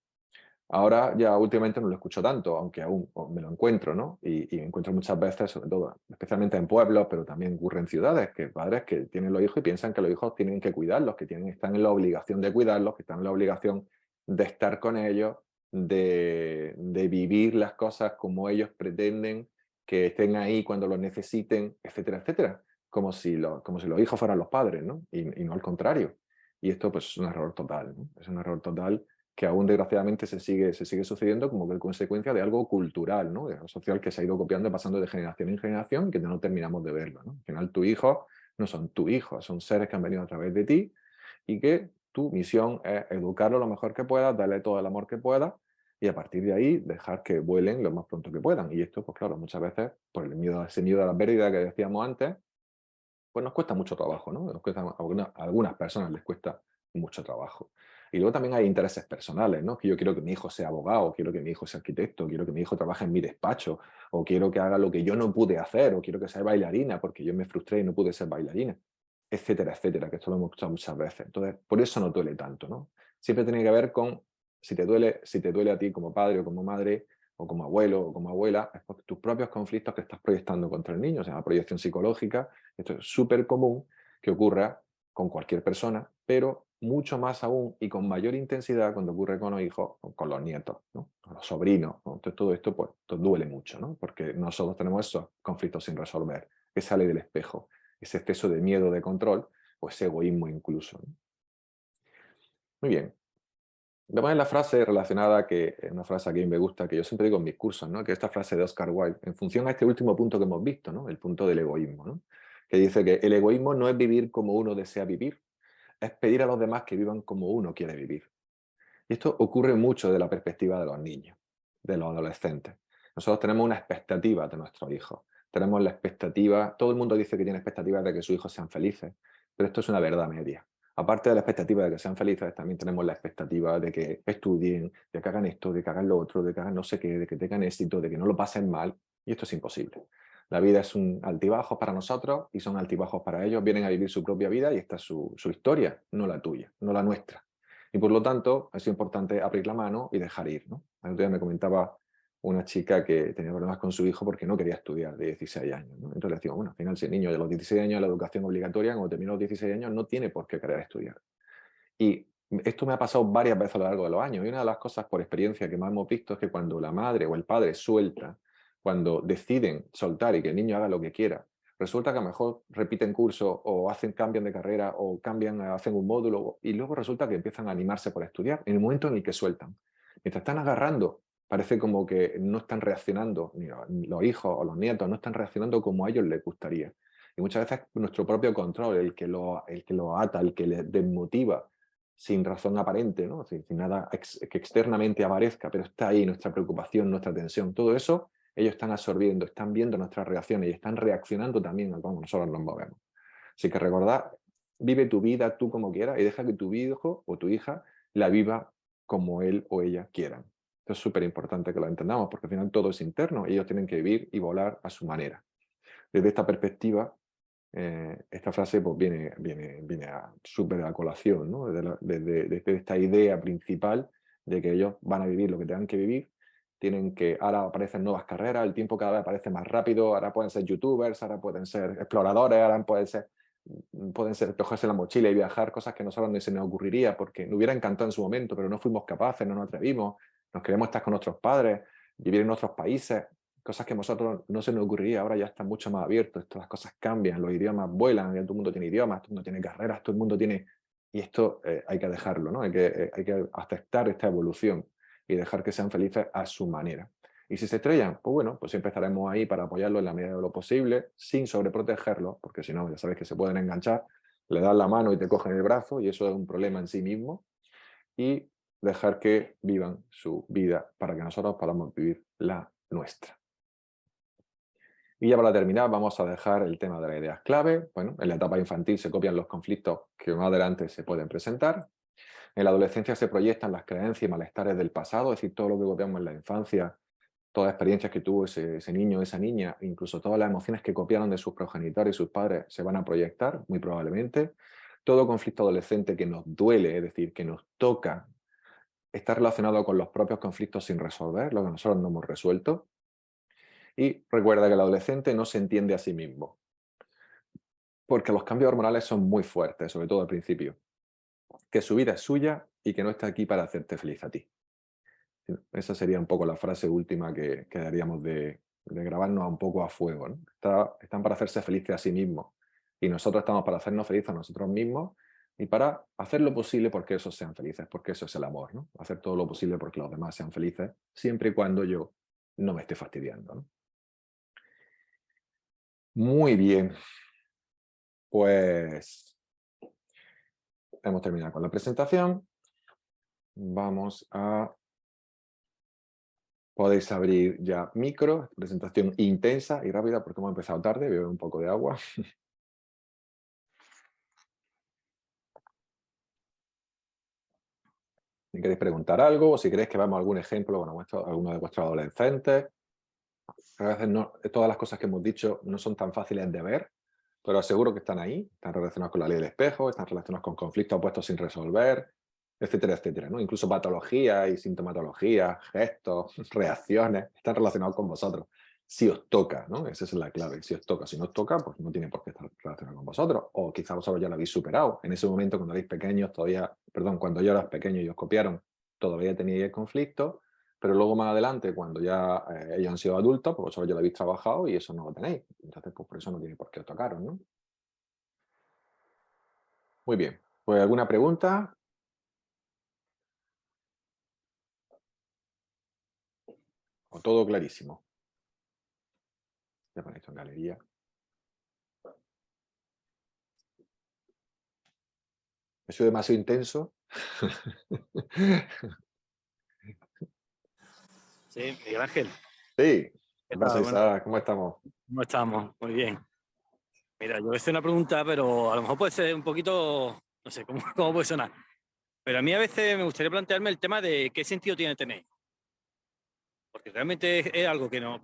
Ahora ya últimamente no lo escucho tanto, aunque aún me lo encuentro, ¿no? Y me encuentro muchas veces, sobre todo, especialmente en pueblos, pero también ocurre en ciudades, que padres que tienen los hijos y piensan que los hijos tienen que cuidarlos, que están en la obligación de cuidarlos, que están en la obligación de estar con ellos, de vivir las cosas como ellos pretenden, que estén ahí cuando los necesiten, etcétera, etcétera. Como si los hijos fueran los padres, ¿no? Y no al contrario. Y esto pues es un error total, ¿no? Es un error total que aún desgraciadamente se sigue sucediendo como que consecuencia de algo cultural, ¿no? De algo social que se ha ido copiando y pasando de generación en generación y que no terminamos de verlo, ¿no? Al final, tu hijo no son tu hijo, son seres que han venido a través de ti y que tu misión es educarlo lo mejor que puedas, darle todo el amor que puedas y a partir de ahí dejar que vuelen lo más pronto que puedan. Y esto, pues claro, muchas veces, por el miedo, ese miedo a la pérdida que decíamos antes, pues nos cuesta mucho trabajo, ¿no? A algunas personas les cuesta mucho trabajo. Y luego también hay intereses personales, ¿no? Que yo quiero que mi hijo sea abogado, quiero que mi hijo sea arquitecto, quiero que mi hijo trabaje en mi despacho, o quiero que haga lo que yo no pude hacer, o quiero que sea bailarina porque yo me frustré y no pude ser bailarina, etcétera, etcétera, que esto lo hemos escuchado muchas veces. Entonces, por eso no duele tanto, ¿no? Siempre tiene que ver con si te duele a ti como padre o como madre, o como abuelo o como abuela, es por tus propios conflictos que estás proyectando contra el niño, o sea, la proyección psicológica. Esto es súper común que ocurra con cualquier persona, pero mucho más aún y con mayor intensidad cuando ocurre con los hijos o con los nietos, ¿no? Con los sobrinos, ¿no? Entonces todo esto pues, duele mucho, ¿no? Porque nosotros tenemos esos conflictos sin resolver, que sale del espejo, ese exceso de miedo, de control o ese egoísmo incluso, ¿no? Muy bien. Vamos en la frase relacionada, que es una frase que a mí me gusta, que yo siempre digo en mis cursos, ¿no? Que esta frase de Oscar Wilde, en función a este último punto que hemos visto, ¿no? El punto del egoísmo, ¿no? Que dice que el egoísmo no es vivir como uno desea vivir, es pedir a los demás que vivan como uno quiere vivir. Y esto ocurre mucho de la perspectiva de los niños, de los adolescentes. Nosotros tenemos una expectativa de nuestros hijos. Tenemos la expectativa, todo el mundo dice que tiene expectativas de que sus hijos sean felices, pero esto es una verdad media. Aparte de la expectativa de que sean felices, también tenemos la expectativa de que estudien, de que hagan esto, de que hagan lo otro, de que hagan no sé qué, de que tengan éxito, de que no lo pasen mal. Y esto es imposible. La vida es un altibajo para nosotros y son altibajos para ellos. Vienen a vivir su propia vida y esta es su historia, no la tuya, no la nuestra. Y por lo tanto, es importante abrir la mano y dejar ir, ¿no? El otro día me comentaba una chica que tenía problemas con su hijo porque no quería estudiar de 16 años, ¿no? Entonces le decimos, bueno, al final si el niño de los 16 años la educación obligatoria, cuando termina los 16 años no tiene por qué querer estudiar. Y esto me ha pasado varias veces a lo largo de los años. Y una de las cosas por experiencia que más hemos visto es que cuando la madre o el padre suelta, cuando deciden soltar y que el niño haga lo que quiera, resulta que a lo mejor repiten curso o cambian de carrera o hacen un módulo y luego resulta que empiezan a animarse por estudiar en el momento en el que sueltan. Mientras están agarrando, parece como que no están reaccionando, ni los hijos o los nietos no están reaccionando como a ellos les gustaría. Y muchas veces nuestro propio control, el que lo ata, el que les desmotiva, sin razón aparente, ¿no? Sin nada que externamente aparezca, pero está ahí nuestra preocupación, nuestra tensión, todo eso ellos están absorbiendo, están viendo nuestras reacciones y están reaccionando también a cómo nosotros nos movemos. Así que recordad, vive tu vida tú como quieras y deja que tu hijo o tu hija la viva como él o ella quieran. Esto es súper importante que lo entendamos porque al final todo es interno y ellos tienen que vivir y volar a su manera. Desde esta perspectiva, esta frase pues, viene súper a colación, ¿no? Desde esta idea principal de que ellos van a vivir lo que tengan que vivir, ahora aparecen nuevas carreras, el tiempo cada vez aparece más rápido, ahora pueden ser youtubers, ahora pueden ser exploradores, ahora pueden ser cogerse la mochila y viajar, cosas que a nosotros ni se nos ocurriría porque nos hubiera encantado en su momento, pero no fuimos capaces, no nos atrevimos, nos queremos estar con nuestros padres, vivir en otros países, cosas que a nosotros no se nos ocurriría, ahora ya está mucho más abierto, todas las cosas cambian, los idiomas vuelan, ya todo el mundo tiene idiomas, todo el mundo tiene carreras, todo el mundo tiene... Y esto hay que dejarlo, ¿no? Hay que aceptar esta evolución y dejar que sean felices a su manera. Y si se estrellan, pues bueno, pues siempre estaremos ahí para apoyarlos en la medida de lo posible, sin sobreprotegerlos, porque si no, ya sabes que se pueden enganchar, le das la mano y te cogen el brazo, y eso es un problema en sí mismo, y dejar que vivan su vida para que nosotros podamos vivir la nuestra. Y ya para terminar, vamos a dejar el tema de las ideas clave. Bueno, en la etapa infantil se copian los conflictos que más adelante se pueden presentar. En la adolescencia se proyectan las creencias y malestares del pasado, es decir, todo lo que copiamos en la infancia, todas las experiencias que tuvo ese niño o esa niña, incluso todas las emociones que copiaron de sus progenitores y sus padres, se van a proyectar, muy probablemente. Todo conflicto adolescente que nos duele, es decir, que nos toca, está relacionado con los propios conflictos sin resolver, lo que nosotros no hemos resuelto. Y recuerda que el adolescente no se entiende a sí mismo, porque los cambios hormonales son muy fuertes, sobre todo al principio. Que su vida es suya y que no está aquí para hacerte feliz a ti. Esa sería un poco la frase última que daríamos de grabarnos un poco a fuego, ¿no? Están para hacerse felices a sí mismos. Y nosotros estamos para hacernos felices a nosotros mismos y para hacer lo posible porque esos sean felices, porque eso es el amor, ¿no? Hacer todo lo posible porque los demás sean felices, siempre y cuando yo no me esté fastidiando, ¿no? Muy bien, pues hemos terminado con la presentación. Vamos a... Podéis abrir ya micro, presentación intensa y rápida porque hemos empezado tarde, bebo un poco de agua. Si queréis preguntar algo o si queréis que veamos algún ejemplo con alguno de vuestros adolescentes. A veces no, todas las cosas que hemos dicho no son tan fáciles de ver, pero aseguro que están ahí, están relacionadas con la ley del espejo, están relacionadas con conflictos opuestos sin resolver, etcétera, etcétera, ¿no? Incluso patología y sintomatología, gestos, reacciones, están relacionados con vosotros. Si os toca, ¿no? Esa es la clave. Si os toca, si no os toca, pues no tiene por qué estar relacionado con vosotros. O quizá vosotros ya lo habéis superado. En ese momento, cuando erais pequeños, todavía, perdón, cuando yo era pequeño y os copiaron, todavía teníais el conflicto, pero luego más adelante, cuando ya ellos han sido adultos, pues vosotros ya lo habéis trabajado y eso no lo tenéis. Entonces, pues por eso no tiene por qué os tocaros, ¿no? Muy bien. Pues, ¿alguna pregunta? ¿O todo clarísimo? Ya ponéis esto en galería. ¿He sido demasiado intenso? Sí, Miguel Ángel. Sí. ¿Qué ¿Qué pasa, tal? Bueno, Isaac? ¿Cómo estamos? ¿cómo estamos? Muy bien. Mira, yo voy a hacer una pregunta, pero a lo mejor puede ser un poquito, no sé, ¿cómo, cómo puede sonar? Pero a mí a veces me gustaría plantearme el tema de qué sentido tiene tener. Porque realmente es algo nos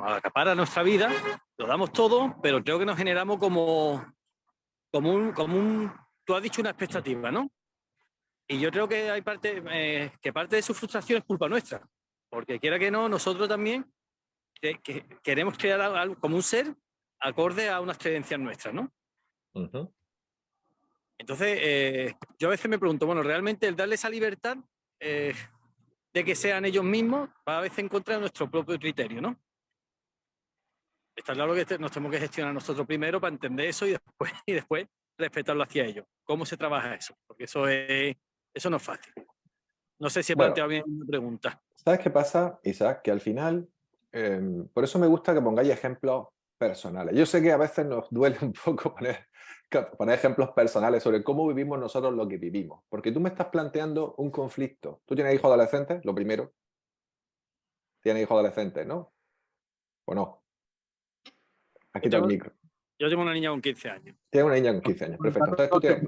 acapara nuestra vida, lo damos todo, pero creo que nos generamos tú has dicho una expectativa, ¿no? Y yo creo que hay que parte de su frustración es culpa nuestra. Porque quiera que no, nosotros también que queremos crear algo como un ser acorde a unas creencias nuestras, ¿no? Ujú. Entonces, yo a veces me pregunto, bueno, realmente el darle esa libertad de que sean ellos mismos va a veces en contra de nuestro propio criterio, ¿no? Está claro que nos tenemos que gestionar nosotros primero para entender eso y después respetarlo hacia ellos. ¿Cómo se trabaja eso? Porque eso no es fácil. No sé si he Bueno, planteado bien una pregunta. ¿sabes qué pasa, Isaac? Que al final, por eso me gusta que pongáis ejemplos personales. Yo sé que a veces nos duele un poco poner ejemplos personales sobre cómo vivimos nosotros lo que vivimos. Porque tú me estás planteando un conflicto. ¿Tú tienes hijos adolescentes? Lo primero. ¿Tienes hijos adolescentes, no? ¿O no? Has Yo quitado el tengo, micro. yo tengo una niña con 15 años. Tienes una niña con 15 años, perfecto. Entonces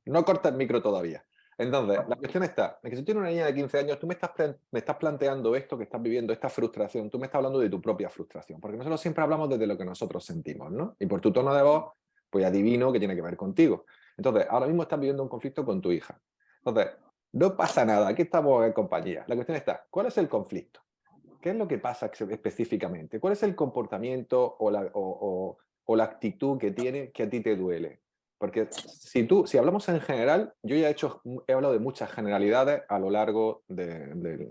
no cortas el micro todavía. Entonces, la cuestión está, en que si tienes una niña de 15 años, tú me estás planteando esto que estás viviendo, esta frustración, tú me estás hablando de tu propia frustración, porque nosotros siempre hablamos desde lo que nosotros sentimos, ¿no? Y por tu tono de voz, pues adivino que tiene que ver contigo. Entonces, ahora mismo estás viviendo un conflicto con tu hija. Entonces, no pasa nada, aquí estamos en compañía. La cuestión está, ¿cuál es el conflicto? ¿Qué es lo que pasa específicamente? ¿Cuál es el comportamiento o la actitud que tiene que a ti te duele? Porque si hablamos en general, yo ya he hablado de muchas generalidades a lo largo de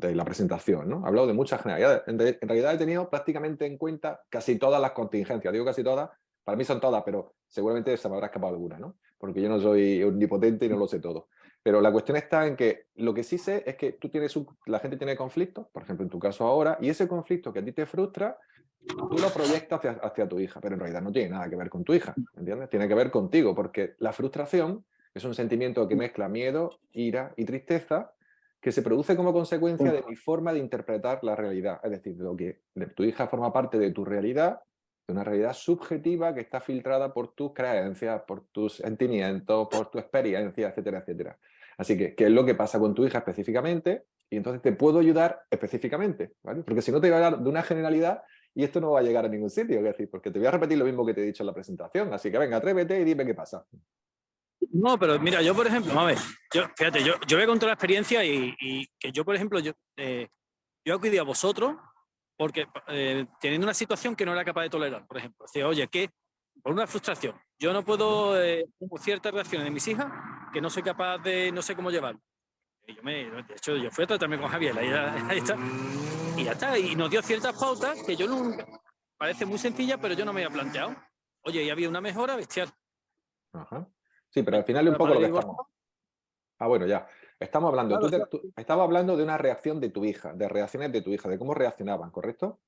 la presentación, ¿no? He hablado de muchas generalidades. En realidad he tenido prácticamente en cuenta casi todas las contingencias. Digo casi todas, para mí son todas, pero seguramente se me habrá escapado alguna, ¿no? Porque yo no soy omnipotente y no lo sé todo. Pero la cuestión está en que lo que sí sé es que la gente tiene conflictos, por ejemplo en tu caso ahora, y ese conflicto que a ti te frustra, tú lo proyectas hacia tu hija, pero en realidad no tiene nada que ver con tu hija, ¿entiendes? Tiene que ver contigo, porque la frustración es un sentimiento que mezcla miedo, ira y tristeza, que se produce como consecuencia de mi forma de interpretar la realidad. Es decir, tu hija forma parte de tu realidad, de una realidad subjetiva que está filtrada por tus creencias, por tus sentimientos, por tu experiencia, etcétera, etcétera. Así que, ¿qué es lo que pasa con tu hija específicamente? Y entonces te puedo ayudar específicamente, ¿vale? Porque si no te voy a hablar de una generalidad y esto no va a llegar a ningún sitio, es decir, porque te voy a repetir lo mismo que te he dicho en la presentación. Así que venga, atrévete y dime qué pasa. No, pero mira, yo por ejemplo, a ver, fíjate, yo voy a contar la experiencia y que yo, por ejemplo, yo acudí a vosotros porque teniendo una situación que no era capaz de tolerar, por ejemplo. Decía, oye, que por una frustración, yo no puedo, tengo ciertas reacciones de mis hijas que no soy capaz de, no sé cómo llevar. De hecho, yo fui a tratarme con Javier, ahí está, y ya está, y nos dio ciertas pautas que yo nunca, parece muy sencilla, pero yo no me había planteado. Oye, y había una mejora bestial. Ajá. Sí, pero al final es un poco lo que estamos. Ah, bueno, ya. Estamos hablando, Claro, tú estabas hablando de una reacción de tu hija, de reacciones de tu hija, de cómo reaccionaban, ¿correcto?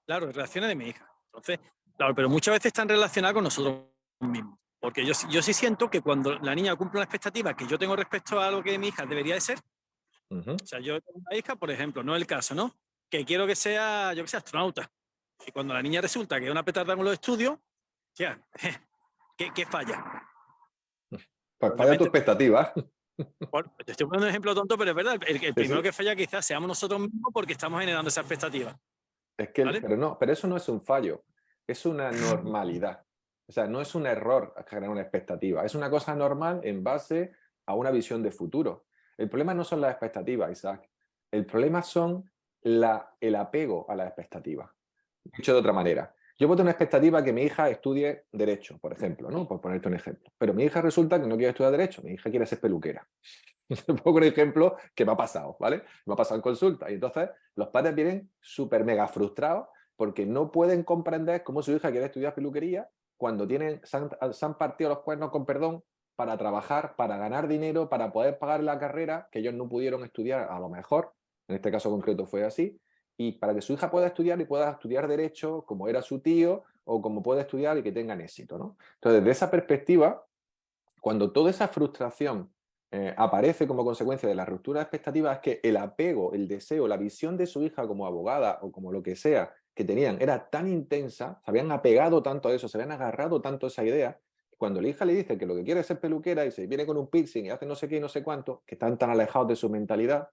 claro, reacciones de mi hija. Entonces, claro, pero muchas veces están relacionadas con nosotros mismos. Porque yo sí siento que cuando la niña cumple una expectativa que yo tengo respecto a lo que mi hija debería de ser, o sea, yo tengo una hija, por ejemplo, no es el caso, ¿no? Que quiero que sea, yo que sea astronauta. Y cuando la niña resulta que es una petarda con los estudios, ya, ¿qué falla? Pues falla tu Obviamente, expectativa. bueno, te estoy poniendo un ejemplo tonto, pero es verdad, el Sí, primero sí. que falla quizás seamos nosotros mismos porque estamos generando esa expectativa, Es que, ¿vale? pero eso no es un fallo, es una normalidad. O sea, no es un error generar una expectativa, es una cosa normal en base a una visión de futuro. El problema no son las expectativas, Isaac. El problema son el apego a las expectativas. Dicho de otra manera, yo puedo tener una expectativa que mi hija estudie Derecho, por ejemplo, ¿no? Por ponerte un ejemplo. Pero mi hija resulta que no quiere estudiar Derecho, mi hija quiere ser peluquera. Un poco un ejemplo que me ha pasado, ¿vale? Me ha pasado en consulta. Y entonces los padres vienen súper mega frustrados porque no pueden comprender cómo su hija quiere estudiar peluquería cuando se han partido los cuernos, con perdón, para trabajar, para ganar dinero, para poder pagar la carrera que ellos no pudieron estudiar, a lo mejor, en este caso concreto fue así, y para que su hija pueda estudiar y pueda estudiar Derecho como era su tío o como puede estudiar y que tengan éxito, ¿no? Entonces, desde esa perspectiva, cuando toda esa frustración aparece como consecuencia de la ruptura de expectativas, es que el apego, el deseo, la visión de su hija como abogada o como lo que sea que tenían era tan intensa, se habían apegado tanto a eso, se habían agarrado tanto a esa idea, cuando la hija le dice que lo que quiere es ser peluquera y se viene con un piercing y hace no sé qué y no sé cuánto, que están tan alejados de su mentalidad,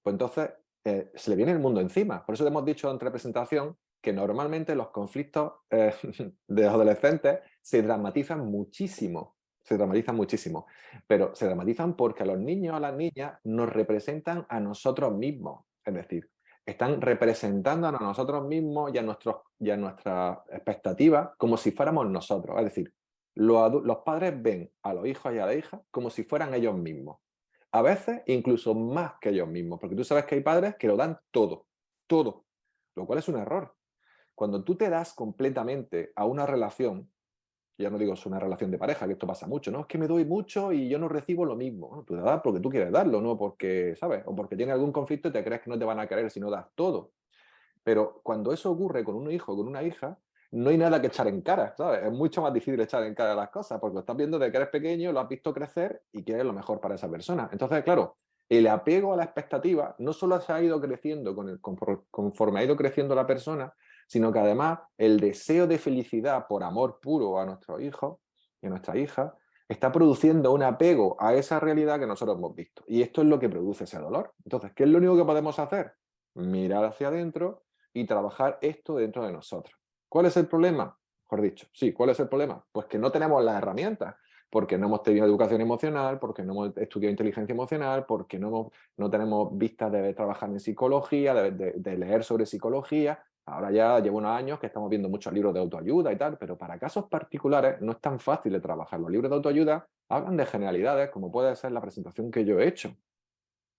pues entonces se le viene el mundo encima. Por eso te hemos dicho en representación que normalmente los conflictos de los adolescentes se dramatizan muchísimo, pero se dramatizan porque a los niños o a las niñas nos representan a nosotros mismos, es decir, están representándonos a nosotros mismos y a nuestras expectativas como si fuéramos nosotros, es decir, los padres ven a los hijos y a las hijas como si fueran ellos mismos, a veces incluso más que ellos mismos, porque tú sabes que hay padres que lo dan todo, todo, lo cual es un error. Cuando tú te das completamente a una relación, ya no digo es una relación de pareja, que esto pasa mucho, ¿no? Es que me doy mucho y yo no recibo lo mismo. Bueno, tú te das porque tú quieres darlo, no porque, ¿sabes? O porque tienes algún conflicto y te crees que no te van a querer si no das todo. Pero cuando eso ocurre con un hijo o con una hija, no hay nada que echar en cara, ¿sabes? Es mucho más difícil echar en cara las cosas porque lo estás viendo desde que eres pequeño, lo has visto crecer y quieres lo mejor para esa persona. Entonces, claro, el apego a la expectativa no solo se ha ido creciendo conforme ha ido creciendo la persona, sino que además el deseo de felicidad por amor puro a nuestros hijos y a nuestra hija está produciendo un apego a esa realidad que nosotros hemos visto. Y esto es lo que produce ese dolor. Entonces, ¿qué es lo único que podemos hacer? Mirar hacia adentro y trabajar esto dentro de nosotros. ¿Cuál es el problema? Mejor dicho, sí, ¿cuál es el problema? Pues que no tenemos las herramientas, porque no hemos tenido educación emocional, porque no hemos estudiado inteligencia emocional, porque no tenemos vistas de trabajar en psicología, de leer sobre psicología, Ahora ya llevo unos años que estamos viendo muchos libros de autoayuda y tal, pero para casos particulares no es tan fácil de trabajar. Los libros de autoayuda hablan de generalidades, como puede ser la presentación que yo he hecho,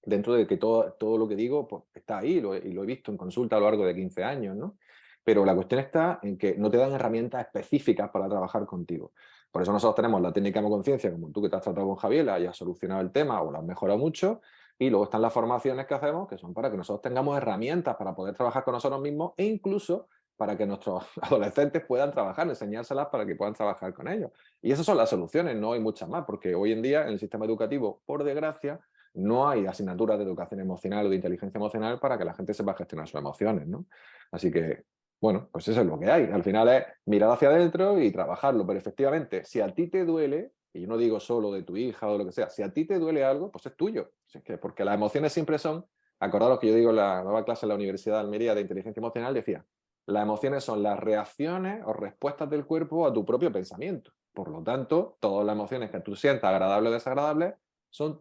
dentro de que todo lo que digo pues, está ahí y lo he visto en consulta a lo largo de 15 años, ¿no? Pero la cuestión está en que no te dan herramientas específicas para trabajar contigo. Por eso nosotros tenemos la técnica de conciencia, como tú que te has tratado con Javiela y has solucionado el tema o lo has mejorado mucho, y luego están las formaciones que hacemos, que son para que nosotros tengamos herramientas para poder trabajar con nosotros mismos e incluso para que nuestros adolescentes puedan trabajar, enseñárselas para que puedan trabajar con ellos. Y esas son las soluciones, no hay muchas más, porque hoy en día en el sistema educativo, por desgracia, no hay asignaturas de educación emocional o de inteligencia emocional para que la gente sepa gestionar sus emociones, ¿no? Así que, bueno, pues eso es lo que hay. Al final es mirar hacia adentro y trabajarlo, pero efectivamente, si a ti te duele, y yo no digo solo de tu hija o lo que sea, si a ti te duele algo, pues es tuyo. Si es que, porque las emociones siempre son, acordaros que yo digo en la nueva clase en la Universidad de Almería de inteligencia emocional, decía, las emociones son las reacciones o respuestas del cuerpo a tu propio pensamiento. Por lo tanto, todas las emociones que tú sientas, agradables o desagradables, son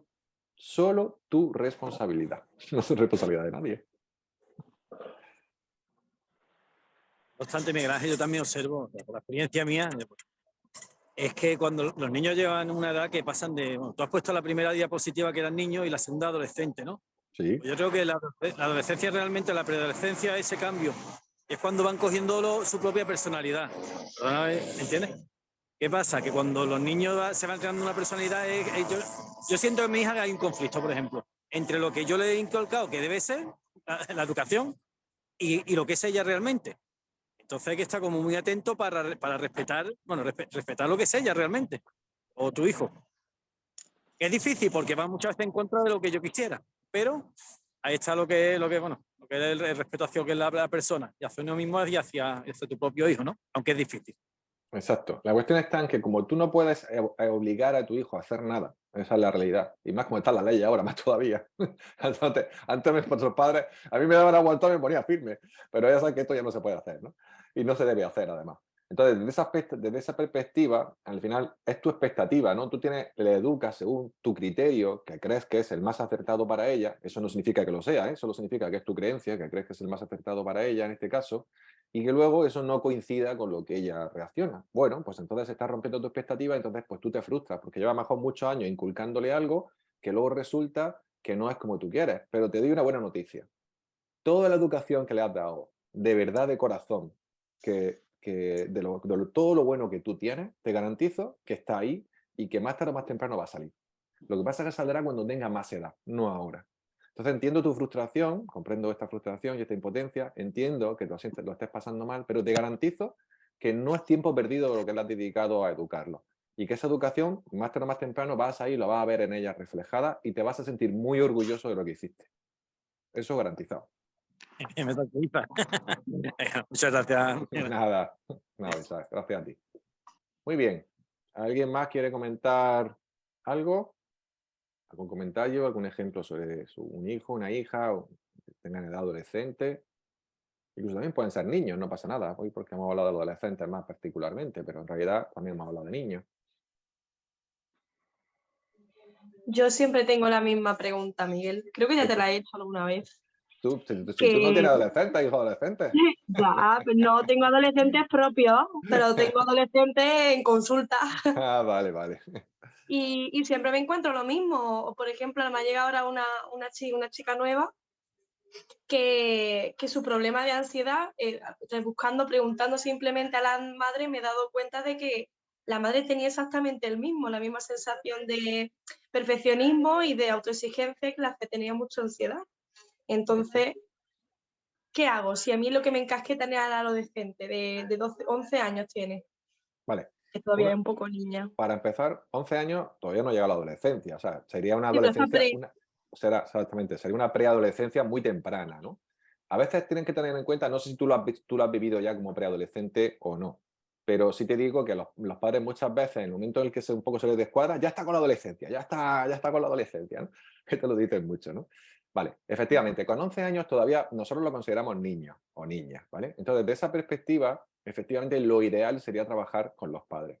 solo tu responsabilidad. No es responsabilidad de nadie. No obstante, Miguel Ángel, yo también observo, por la experiencia mía, es que cuando los niños llevan una edad que pasan de... Bueno, tú has puesto la primera diapositiva que eran niños y la segunda adolescente, ¿no? Sí, Pues yo creo que la adolescencia realmente, la preadolescencia, ese cambio, es cuando van cogiendo su propia personalidad. ¿Me entiendes? ¿Qué pasa? Que cuando los niños se van creando una personalidad, yo siento en mi hija que hay un conflicto, por ejemplo, entre lo que yo le he inculcado que debe ser la educación y lo que es ella realmente. Entonces hay que estar como muy atento para respetar, bueno, respetar lo que es ella realmente, o tu hijo. Es difícil porque va muchas veces en contra de lo que yo quisiera, pero ahí está bueno, lo que es el respeto hacia lo que es la persona, y hacia uno mismo y hacia tu propio hijo, ¿no? Aunque es difícil. exacto. La cuestión está en que como tú no puedes obligar a tu hijo a hacer nada, esa es la realidad. Y más como está la ley ahora, más todavía. Antes nuestros padres, a mí me daban aguantado y me ponía firme, pero ya sabes que esto ya no se puede hacer, ¿no? Y no se debe hacer además. Entonces, desde esa perspectiva, al final es tu expectativa, ¿no? Tú le educas según tu criterio, que crees que es el más acertado para ella. Eso no significa que lo sea, ¿eh? Solo significa que es tu creencia, que crees que es el más acertado para ella en este caso, y que luego eso no coincida con lo que ella reacciona. Bueno, pues entonces estás rompiendo tu expectativa, entonces pues tú te frustras, porque llevas mejor muchos años inculcándole algo que luego resulta que no es como tú quieres. Pero te doy una buena noticia. Toda la educación que le has dado, de verdad, de corazón, todo lo bueno que tú tienes, te garantizo que está ahí y que más tarde o más temprano va a salir. Lo que pasa es que saldrá cuando tenga más edad, no ahora. Entonces entiendo tu frustración, comprendo esta frustración y esta impotencia, entiendo que lo estés pasando mal, pero te garantizo que no es tiempo perdido lo que le has dedicado a educarlo. Y que esa educación, más tarde o más temprano, vas a ir, lo vas a ver en ella reflejada y te vas a sentir muy orgulloso de lo que hiciste. Eso garantizado. Me tranquiliza. Muchas gracias. Nada, nada, Isaac, gracias a ti. Muy bien. ¿Alguien más quiere comentar algo? ¿Algún comentario, algún ejemplo sobre un hijo, una hija, o que tengan edad adolescente? Incluso también pueden ser niños, no pasa nada. Hoy porque hemos hablado de adolescentes más particularmente, pero en realidad también hemos hablado de niños. Yo siempre tengo la misma pregunta, Miguel. Creo que ya te la he hecho alguna vez. Si tú no Que tienes adolescentes, hijos adolescentes. ya, pues no tengo adolescentes propios, pero tengo adolescentes en consulta. Ah, vale, vale. Y siempre me encuentro lo mismo. O, por ejemplo, me ha llegado ahora una chica nueva que su problema de ansiedad, buscando, preguntando simplemente a la madre, me he dado cuenta de que la madre tenía exactamente el mismo, la misma sensación de perfeccionismo y de autoexigencia que la que tenía mucha ansiedad. Entonces, ¿qué hago? Si a mí lo que me encasqueta es al adolescente de 12, 11 años tiene, Vale. que todavía es un poco niña. Para empezar, 11 años todavía no llega a la adolescencia. O sea, sería una Sí, pero está adolescencia, exactamente, sería una preadolescencia muy temprana, ¿no? A veces tienen que tener en cuenta, no sé si tú lo has vivido ya como preadolescente o no, pero sí te digo que los padres muchas veces, en el momento en el que un poco se les descuadra, ya está con la adolescencia, ya está con la adolescencia, ¿no? Que te lo dicen mucho, ¿no? Vale, efectivamente, con 11 años todavía nosotros lo consideramos niños o niñas, ¿vale? Entonces, de esa perspectiva, efectivamente, lo ideal sería trabajar con los padres.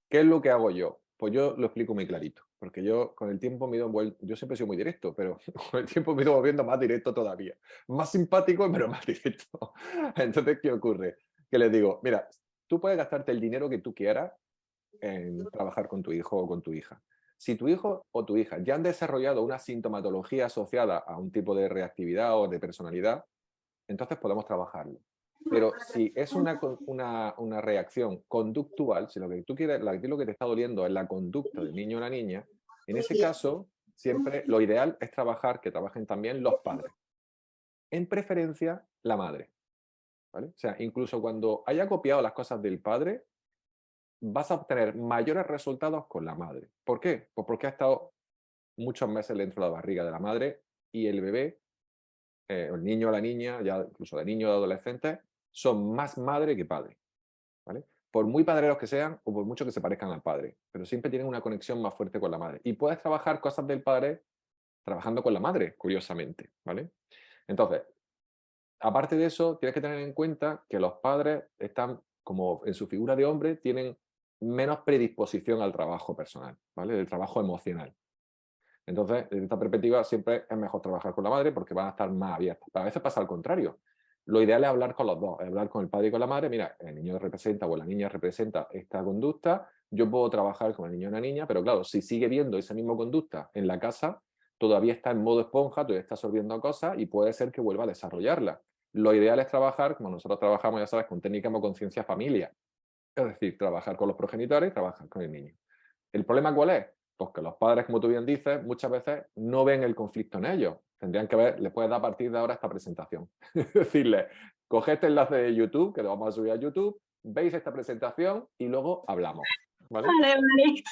¿Qué es lo que hago yo? Pues yo lo explico muy clarito, porque yo con el tiempo me he ido yo siempre he sido muy directo, pero con el tiempo me he ido volviendo más directo todavía. Más simpático, pero más directo. Entonces, ¿qué ocurre? Que les digo, mira, tú puedes gastarte el dinero que tú quieras en trabajar con tu hijo o con tu hija. Si tu hijo o tu hija ya han desarrollado una sintomatología asociada a un tipo de reactividad o de personalidad, entonces podemos trabajarlo. Pero si es una reacción conductual, si lo que tú quieres, lo que te está doliendo es la conducta del niño o la niña, en ese caso, siempre lo ideal es que trabajen también los padres. En preferencia, la madre. ¿Vale? O sea, incluso cuando haya copiado las cosas del padre, vas a obtener mayores resultados con la madre. ¿Por qué? Pues porque ha estado muchos meses dentro de la barriga de la madre y el bebé, el niño o la niña, ya incluso de niño o de adolescente, son más madre que padre. ¿Vale? Por muy padreros que sean o por mucho que se parezcan al padre, pero siempre tienen una conexión más fuerte con la madre. Y puedes trabajar cosas del padre trabajando con la madre, curiosamente. ¿Vale? Entonces, aparte de eso, tienes que tener en cuenta que los padres están, como en su figura de hombre, tienen menos predisposición al trabajo personal, ¿vale? El trabajo emocional. Entonces, desde esta perspectiva, siempre es mejor trabajar con la madre porque van a estar más abiertas. Pero a veces pasa al contrario. Lo ideal es hablar con los dos, es hablar con el padre y con la madre. Mira, el niño representa o la niña representa esta conducta, yo puedo trabajar con el niño o la niña, pero claro, si sigue viendo esa misma conducta en la casa, todavía está en modo esponja, todavía está absorbiendo cosas y puede ser que vuelva a desarrollarla. Lo ideal es trabajar, como nosotros trabajamos, ya sabes, con técnicas como conciencia familia. Es decir, trabajar con los progenitores y trabajar con el niño. ¿El problema cuál es? Pues que los padres, como tú bien dices, muchas veces no ven el conflicto en ellos. Tendrían que ver, les puedes dar a partir de ahora esta presentación. Decirles, coge este enlace de YouTube, que lo vamos a subir a YouTube, veis esta presentación y luego hablamos. ¿Vale? Vale, vale.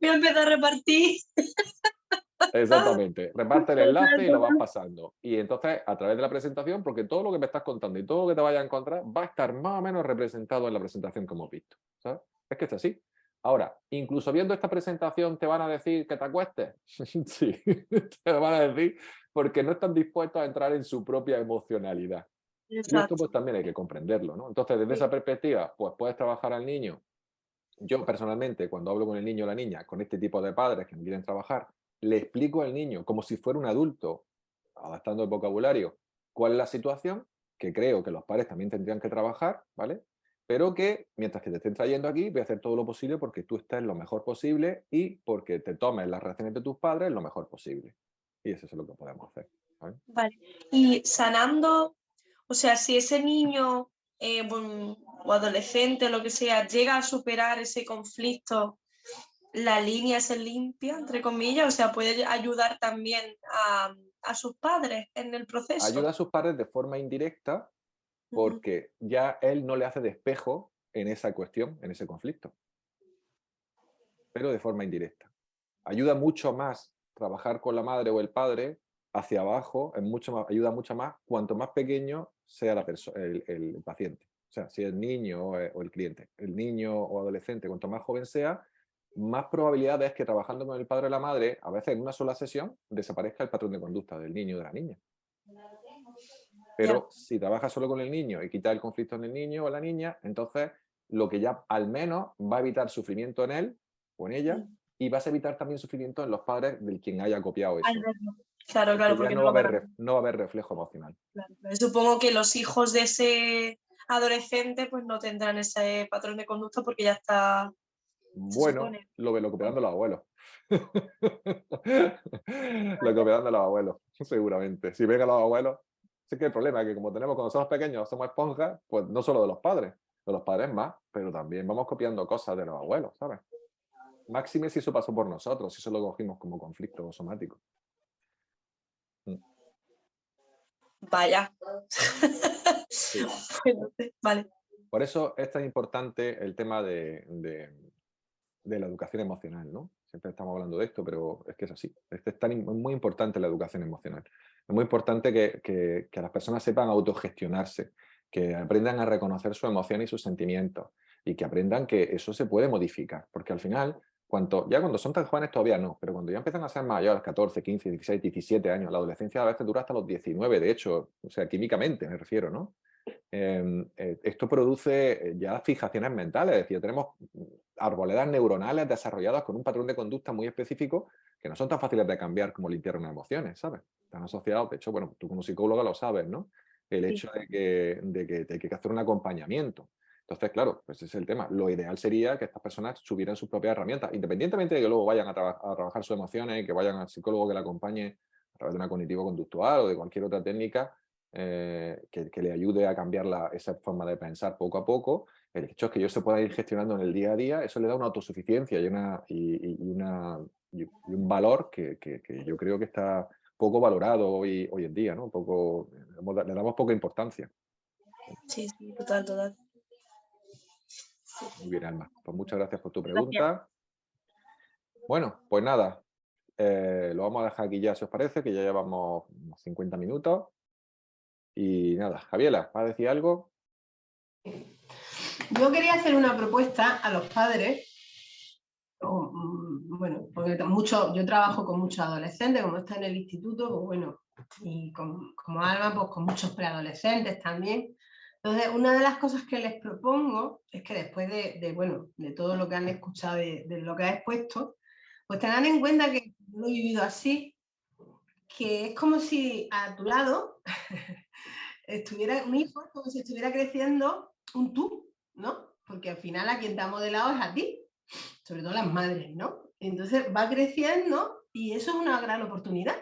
Voy a empezar a repartir. Exactamente. Reparte el enlace y lo vas pasando. Y entonces, a través de la presentación, porque todo lo que me estás contando y todo lo que te vayas a encontrar va a estar más o menos representado en la presentación que hemos visto. ¿Sabes? Es que es así. Ahora, incluso viendo esta presentación, ¿te van a decir que te acuestes? Sí, te lo van a decir porque no están dispuestos a entrar en su propia emocionalidad. Y esto Exacto. pues también hay que comprenderlo, ¿no? Entonces, desde esa perspectiva, pues puedes trabajar al niño. Yo personalmente, cuando hablo con el niño o la niña, con este tipo de padres que no quieren trabajar, le explico al niño como si fuera un adulto, adaptando el vocabulario, cuál es la situación, que creo que los padres también tendrían que trabajar, ¿vale? Pero que mientras que te estén trayendo aquí, voy a hacer todo lo posible porque tú estés lo mejor posible y porque te tomes las reacciones de tus padres lo mejor posible. Y eso es lo que podemos hacer. ¿Vale? Vale. Y sanando, o sea, si ese niño o adolescente o lo que sea llega a superar ese conflicto, la línea se limpia, entre comillas, o sea, puede ayudar también a sus padres en el Ayuda proceso. a sus padres de forma indirecta Ujú. porque ya él no le hace de espejo en esa cuestión, en ese conflicto, pero de forma indirecta. Ayuda mucho más trabajar con la madre o el padre hacia abajo, ayuda mucho más cuanto más pequeño sea el paciente. O sea, si el niño o el cliente, el niño o adolescente, cuanto más joven sea, más probabilidad es que trabajando con el padre o la madre, a veces en una sola sesión, desaparezca el patrón de conducta del niño o de la niña. Ya. Pero si trabajas solo con el niño y quitas el conflicto en el niño o la niña, entonces lo que ya al menos va a evitar sufrimiento en él o en ella y vas a evitar también sufrimiento en los padres del quien haya copiado Al eso. verlo. Claro, Porque claro, ya porque no lo van a ver. no va a haber reflejo emocional. Claro, claro. Supongo que los hijos de ese adolescente pues no tendrán ese patrón de conducta porque ya está, se Bueno, supone. lo copiarán de los abuelos. Lo copiarán de los abuelos, seguramente. Si ven a los abuelos, sí que el problema es que como tenemos cuando somos pequeños, somos esponjas, pues no solo de los padres más, pero también vamos copiando cosas de los abuelos, ¿sabes? Máxime si eso pasó por nosotros, si eso lo cogimos como conflicto somático. Vaya. Sí. Bueno, vale. Por eso es tan importante el tema de la educación emocional, ¿no? Siempre estamos hablando de esto, pero es que es así. Es muy importante la educación emocional. Es muy importante que las personas sepan autogestionarse, que aprendan a reconocer sus emociones y sus sentimientos y que aprendan que eso se puede modificar, porque al final, ya cuando son tan jóvenes todavía no, pero cuando ya empiezan a ser mayores, 14, 15, 16, 17 años, la adolescencia a veces dura hasta los 19, de hecho, o sea, químicamente me refiero, ¿no? Esto produce ya fijaciones mentales, es decir, tenemos arboledas neuronales desarrolladas con un patrón de conducta muy específico que no son tan fáciles de cambiar como limpiar unas emociones, ¿sabes? Están asociados, de hecho, bueno, tú como psicóloga lo sabes, ¿no? El hecho de que hay que hacer un acompañamiento. Entonces, claro, pues ese es el tema. Lo ideal sería que estas personas tuvieran sus propias herramientas, independientemente de que luego vayan a trabajar sus emociones y que vayan al psicólogo que la acompañe a través de una cognitivo-conductual o de cualquier otra técnica que le ayude a cambiar esa forma de pensar poco a poco. El hecho es que ellos se puedan ir gestionando en el día a día, eso le da una autosuficiencia y un valor que yo creo que está poco valorado hoy en día, ¿no? Le damos poca importancia. Sí, sí, total, total. Muy bien, Alma. Pues muchas gracias por tu Gracias. pregunta. Bueno, pues nada, lo vamos a dejar aquí ya, si os parece, que ya llevamos unos 50 minutos. Y nada, Javiela, ¿vas a decir algo? Yo quería hacer una propuesta a los padres. Bueno, porque yo trabajo con muchos adolescentes, como está en el instituto, pues bueno, y como Alma, pues con muchos preadolescentes también. Entonces, una de las cosas que les propongo es que después de todo lo que han escuchado, de lo que has expuesto, pues tengan en cuenta que lo he vivido así, que es como si a tu lado estuviera un hijo, como si estuviera creciendo un tú, ¿no? Porque al final a quien te ha modelado es a ti, sobre todo las madres, ¿no? Entonces va creciendo y eso es una gran oportunidad.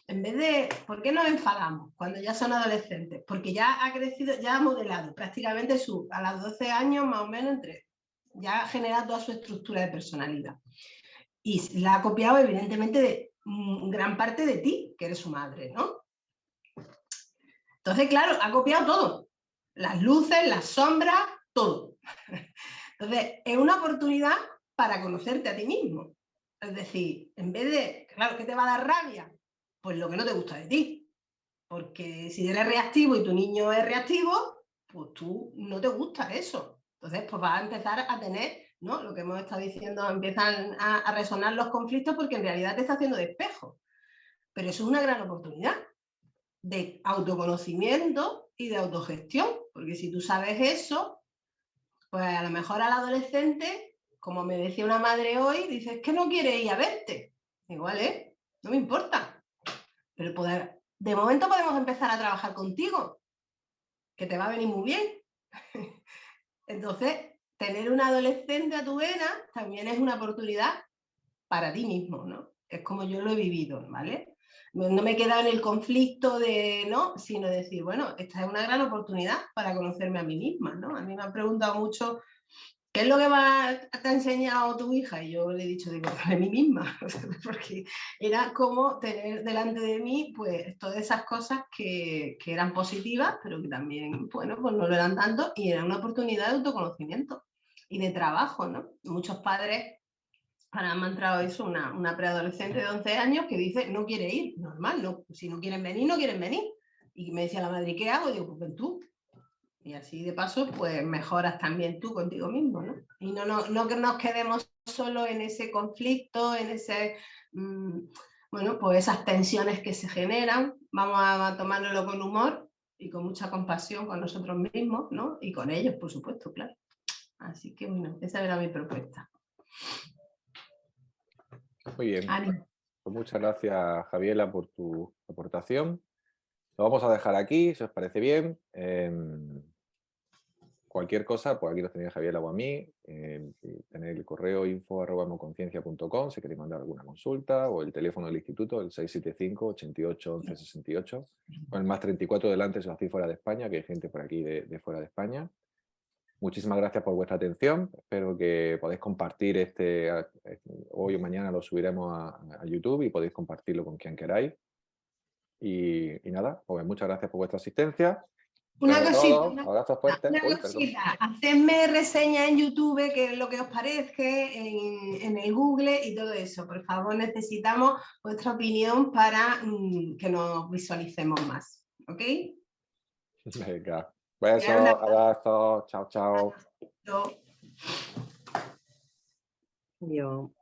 En vez de, ¿por qué nos enfadamos cuando ya son adolescentes? Porque ya ha crecido, ya ha modelado prácticamente a los 12 años más o menos, ya ha generado toda su estructura de personalidad. Y la ha copiado evidentemente de gran parte de ti, que eres su madre, ¿no? Entonces, claro, ha copiado todo. Las luces, las sombras, todo. Entonces, es una oportunidad para conocerte a ti mismo. Es decir, en vez de, claro, ¿qué te va a dar rabia? Pues lo que no te gusta de ti. Porque si eres reactivo y tu niño es reactivo, pues tú no te gusta eso. Entonces, pues vas a empezar a tener, ¿no? Lo que hemos estado diciendo, empiezan a resonar los conflictos porque en realidad te está haciendo de espejo. Pero eso es una gran oportunidad de autoconocimiento y de autogestión. Porque si tú sabes eso, pues a lo mejor al adolescente, como me decía una madre hoy, dice, es que no quiere ir a verte. Igual, no me importa. Pero de momento podemos empezar a trabajar contigo, que te va a venir muy bien. Entonces, tener un adolescente a tu vera también es una oportunidad para ti mismo, ¿no? Es como yo lo he vivido, ¿vale? No me he quedado en el conflicto ¿no? Sino decir, bueno, esta es una gran oportunidad para conocerme a mí misma, ¿no? A mí me han preguntado mucho, ¿qué es lo que te ha enseñado tu hija? Y yo le he dicho, digo, de mí misma, porque era como tener delante de mí, pues, todas esas cosas que eran positivas, pero que también, bueno, pues no lo eran tanto, y era una oportunidad de autoconocimiento y de trabajo, ¿no? Muchos padres, ahora me ha entrado eso, una preadolescente de 11 años que dice, no quiere ir, normal, no, si no quieren venir, no quieren venir. Y me decía la madre, ¿qué hago? Y digo, pues ven tú. Y así de paso, pues mejoras también tú contigo mismo, ¿no? Y no que nos quedemos solo en ese conflicto, en ese, bueno, pues esas tensiones que se generan. Vamos a tomárnoslo con humor y con mucha compasión con nosotros mismos, ¿no? Y con ellos, por supuesto, claro. Así que, bueno, esa era mi propuesta. Muy bien. Ánimo. Pues muchas gracias, Javiela, por tu aportación. Lo vamos a dejar aquí, si os parece bien. Cualquier cosa, pues aquí lo tenéis Javiela o a mí. Tenéis el correo info@emoconciencia.com si queréis mandar alguna consulta, o el teléfono del instituto, el 675 88 11 68, con el +34 delante si lo hacéis fuera de España, que hay gente por aquí de fuera de España. Muchísimas gracias por vuestra atención. Espero que podáis compartir hoy o mañana lo subiremos a YouTube y podéis compartirlo con quien queráis. Y nada, pues muchas gracias por vuestra asistencia. Una cosita, Abrazos fuertes. hacedme reseña en YouTube, que es lo que os parezca, en el Google y todo eso. Por favor, necesitamos vuestra opinión para que nos visualicemos más. ¿Ok? Venga, besos, abrazos, chao, chao. Yo.